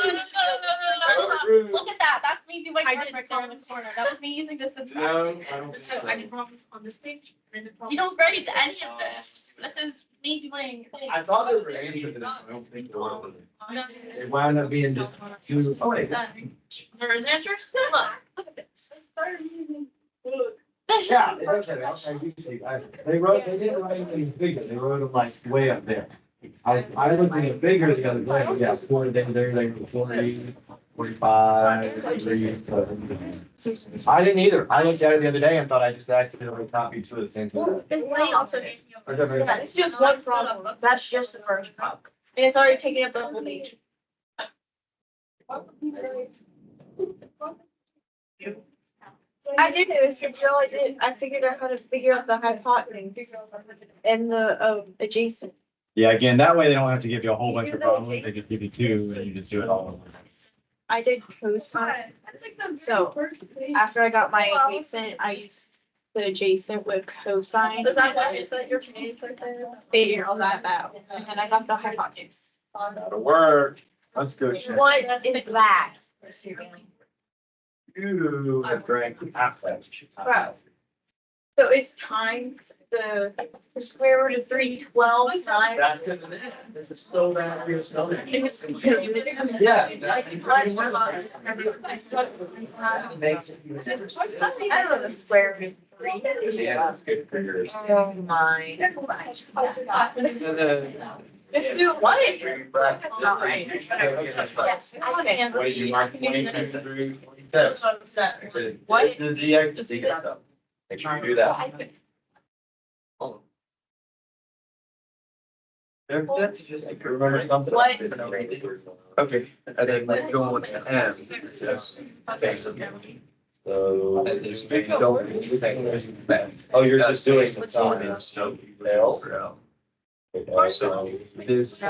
Look at that, that's me doing I work did right there in the corner, that was me using this as. No, I don't. So I did promise on this page. You don't grade any of this, this is me doing. I thought there were answers to this, I don't think there were. It wound up being just 2. Oh, wait. There's answers, look at this. Yeah, it does have it. Okay, you see, they didn't write anything bigger, they wrote them like way up there. I looked at it bigger the other day, yeah, 40, there, like 40, 45, 3. I didn't either, I looked at it the other day and thought I just accidentally copied 2 of the same thing. And Wayne also gave me a. Yeah, it's just one problem, that's just the first problem, and it's already taking up the whole page. I did it, Mr. Gill, I figured out how to figure out the hypotenuse and the adjacent. Yeah, again, that way they don't have to give you a whole bunch of problems, they just give you 2 and you just do it all. I did cosine. So after I got my adjacent, I used the adjacent with cosine. Is that what you said your page right there? Figure all that out. And then I got the hypotenuse. That'll work, let's go check. What is that? You have drank half that. So it's times the square root of 312 times. That's good. This is so bad. You're so bad. Yeah. That Makes it. I don't know the square root of 3. Yeah, that's good for yours. Oh my. Let's do what? Not right. Yes. I can handle What do you it. mark? 23, 27. What? This is the extra secret stuff. Make sure you do that. That's just like, remember something. What? Okay, and then like going to M. Yes. So. Don't. Oh, you're just doing the sign. L. So this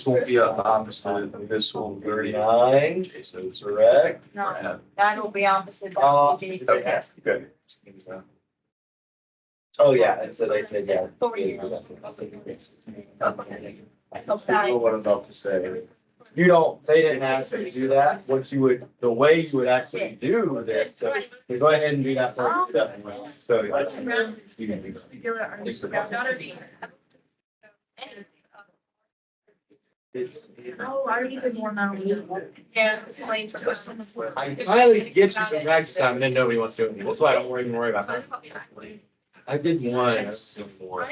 will be a opposite, this will be 39, so it's correct. No, that'll be opposite. okay, good. Oh, yeah, and so they said, yeah. What I'm about to say. You don't, they didn't ask you to do that. What you would, the way you would actually do this, so you go ahead and do that first step. So. You can do that. It's. Oh, I already did more now. Yeah, this lane's for questions. I finally get you some practice time and then nobody wants to do it. That's why I don't even worry about that. I did one before.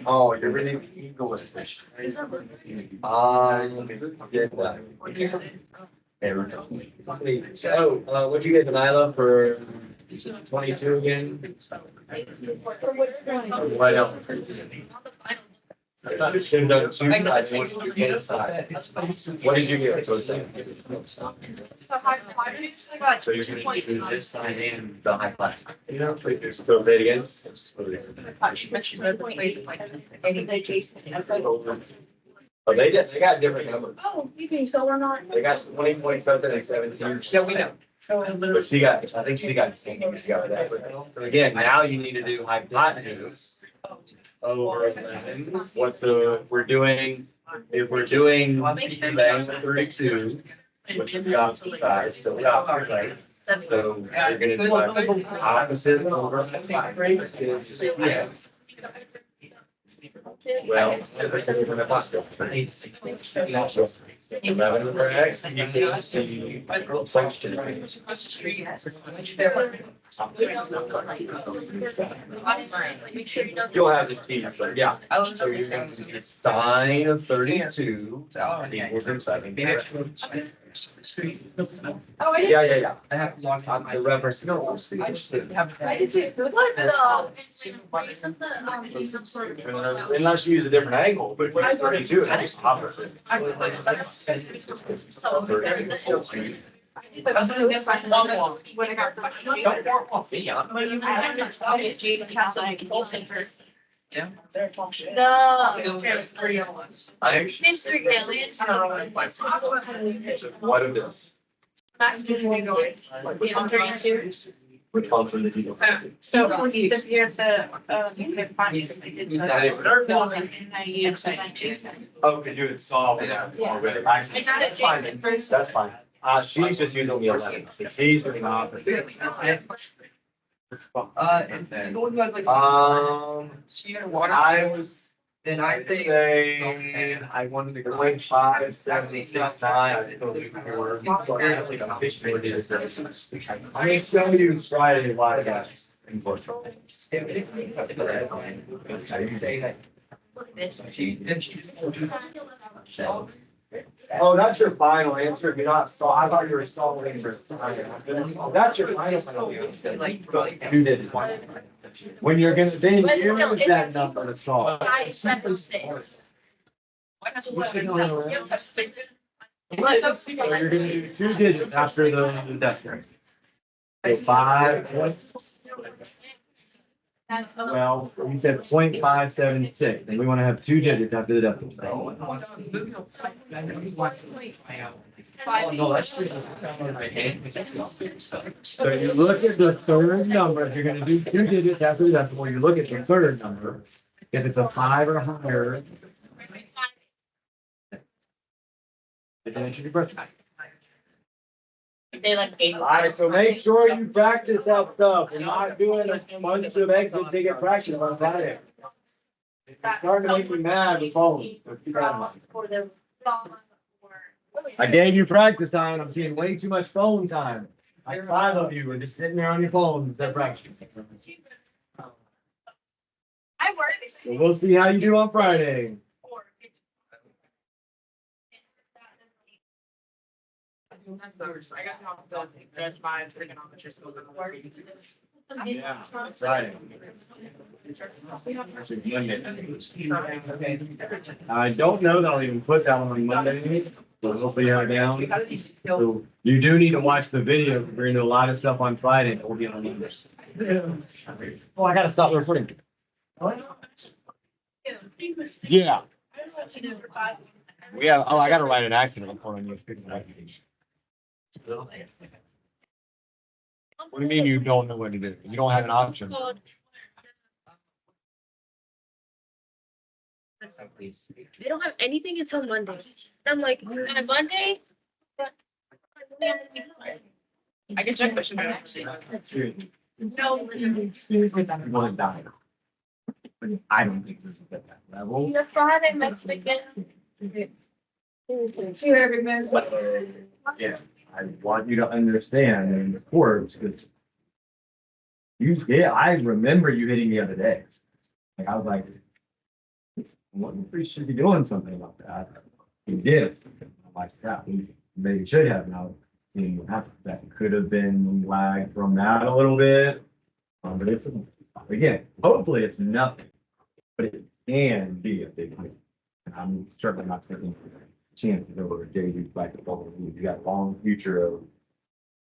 Oh, you're really English. Did that. There we go. So, what'd you get, Delilah, for 22 again? Right out. Tim done two, I want you to do both sides. What did you get? So it's like- So you're gonna do this side and the high class. You know, like this, so say it again. Oh, they got different numbers. Oh, you think so or not? They got 20 point something and 17. Yeah, we know. But she got, I think she got the same, she got that. So again, now you need to do hypotenuse over 11. What's the, if we're doing the angle 32, which is the opposite side, still the opposite, right? So you're gonna do like opposite over 5. Yeah. Well, we're gonna bust it. 11 over X, you can see function. You'll have the key, so yeah. So you're gonna do sine of 32 equals from 7. Oh, Yeah. I have logged on my The reference, no, I just didn't have. I just say, what unless you use a different angle, but 32 is opposite. When I got Yeah. Mr. Gillian. What of this? I'm 32. Which function did you? So we need to figure out the, and I used Jason. Oh, can you solve it already? I see. I got it Fine. Jason first. That's fine. She's just using the 11. So she's doing opposite. And then going like. Water. I was Then I think. saying, I wanted to go. 0.5, 76, 9. So we were- I'm gonna show you Friday why that's important. Oh, that's your final answer. If you're not I thought you were solving for science. That's your final answer. You did it. When you're gonna then use that number to solve. 576. So you're gonna do 2 digits after the decimal. So 5, well, you said 0.576, and we wanna have 2 digits after the decimal. So you look at the third number, if you're gonna do 2 digits after the decimal, you look at the third number. If it's a 5 or higher. Did you answer your question? They like. Alright, so make sure you practice that stuff. We're not doing a bunch of exit ticket practice on Friday. If you're starting to make me mad with phones, so keep that in mind. I gave you practice time. I'm seeing way too much phone time. Like 5 of you are just sitting there on your phone, they're practicing. I work. So we'll see how you do on Friday. I got to judge my trigonometry skills. Yeah, Friday. I don't know that I'll even put that one on Monday, but hopefully you're down. So you do need to watch the video. We're gonna do a lot of stuff on Friday that will be on Monday. Oh, I gotta stop the recording. Yeah. Yeah, oh, I gotta write an accident report on you. What do you mean you don't know what to do? You don't have an option. They don't have anything until Monday. I'm like, on Monday? I can check mission manager. No. You wanna die. I don't think this is at that level. The Friday Mexican. Yeah, I want you to understand in sports, because I remember you hitting the other day. Like, I was like, we should be doing something about that. We did. I'm like, yeah, we maybe should have now. That could have been lagged from that a little bit. But it's, again, hopefully it's nothing. But can be a big thing. And I'm certainly not taking chances over a JV basketball. You got a long future of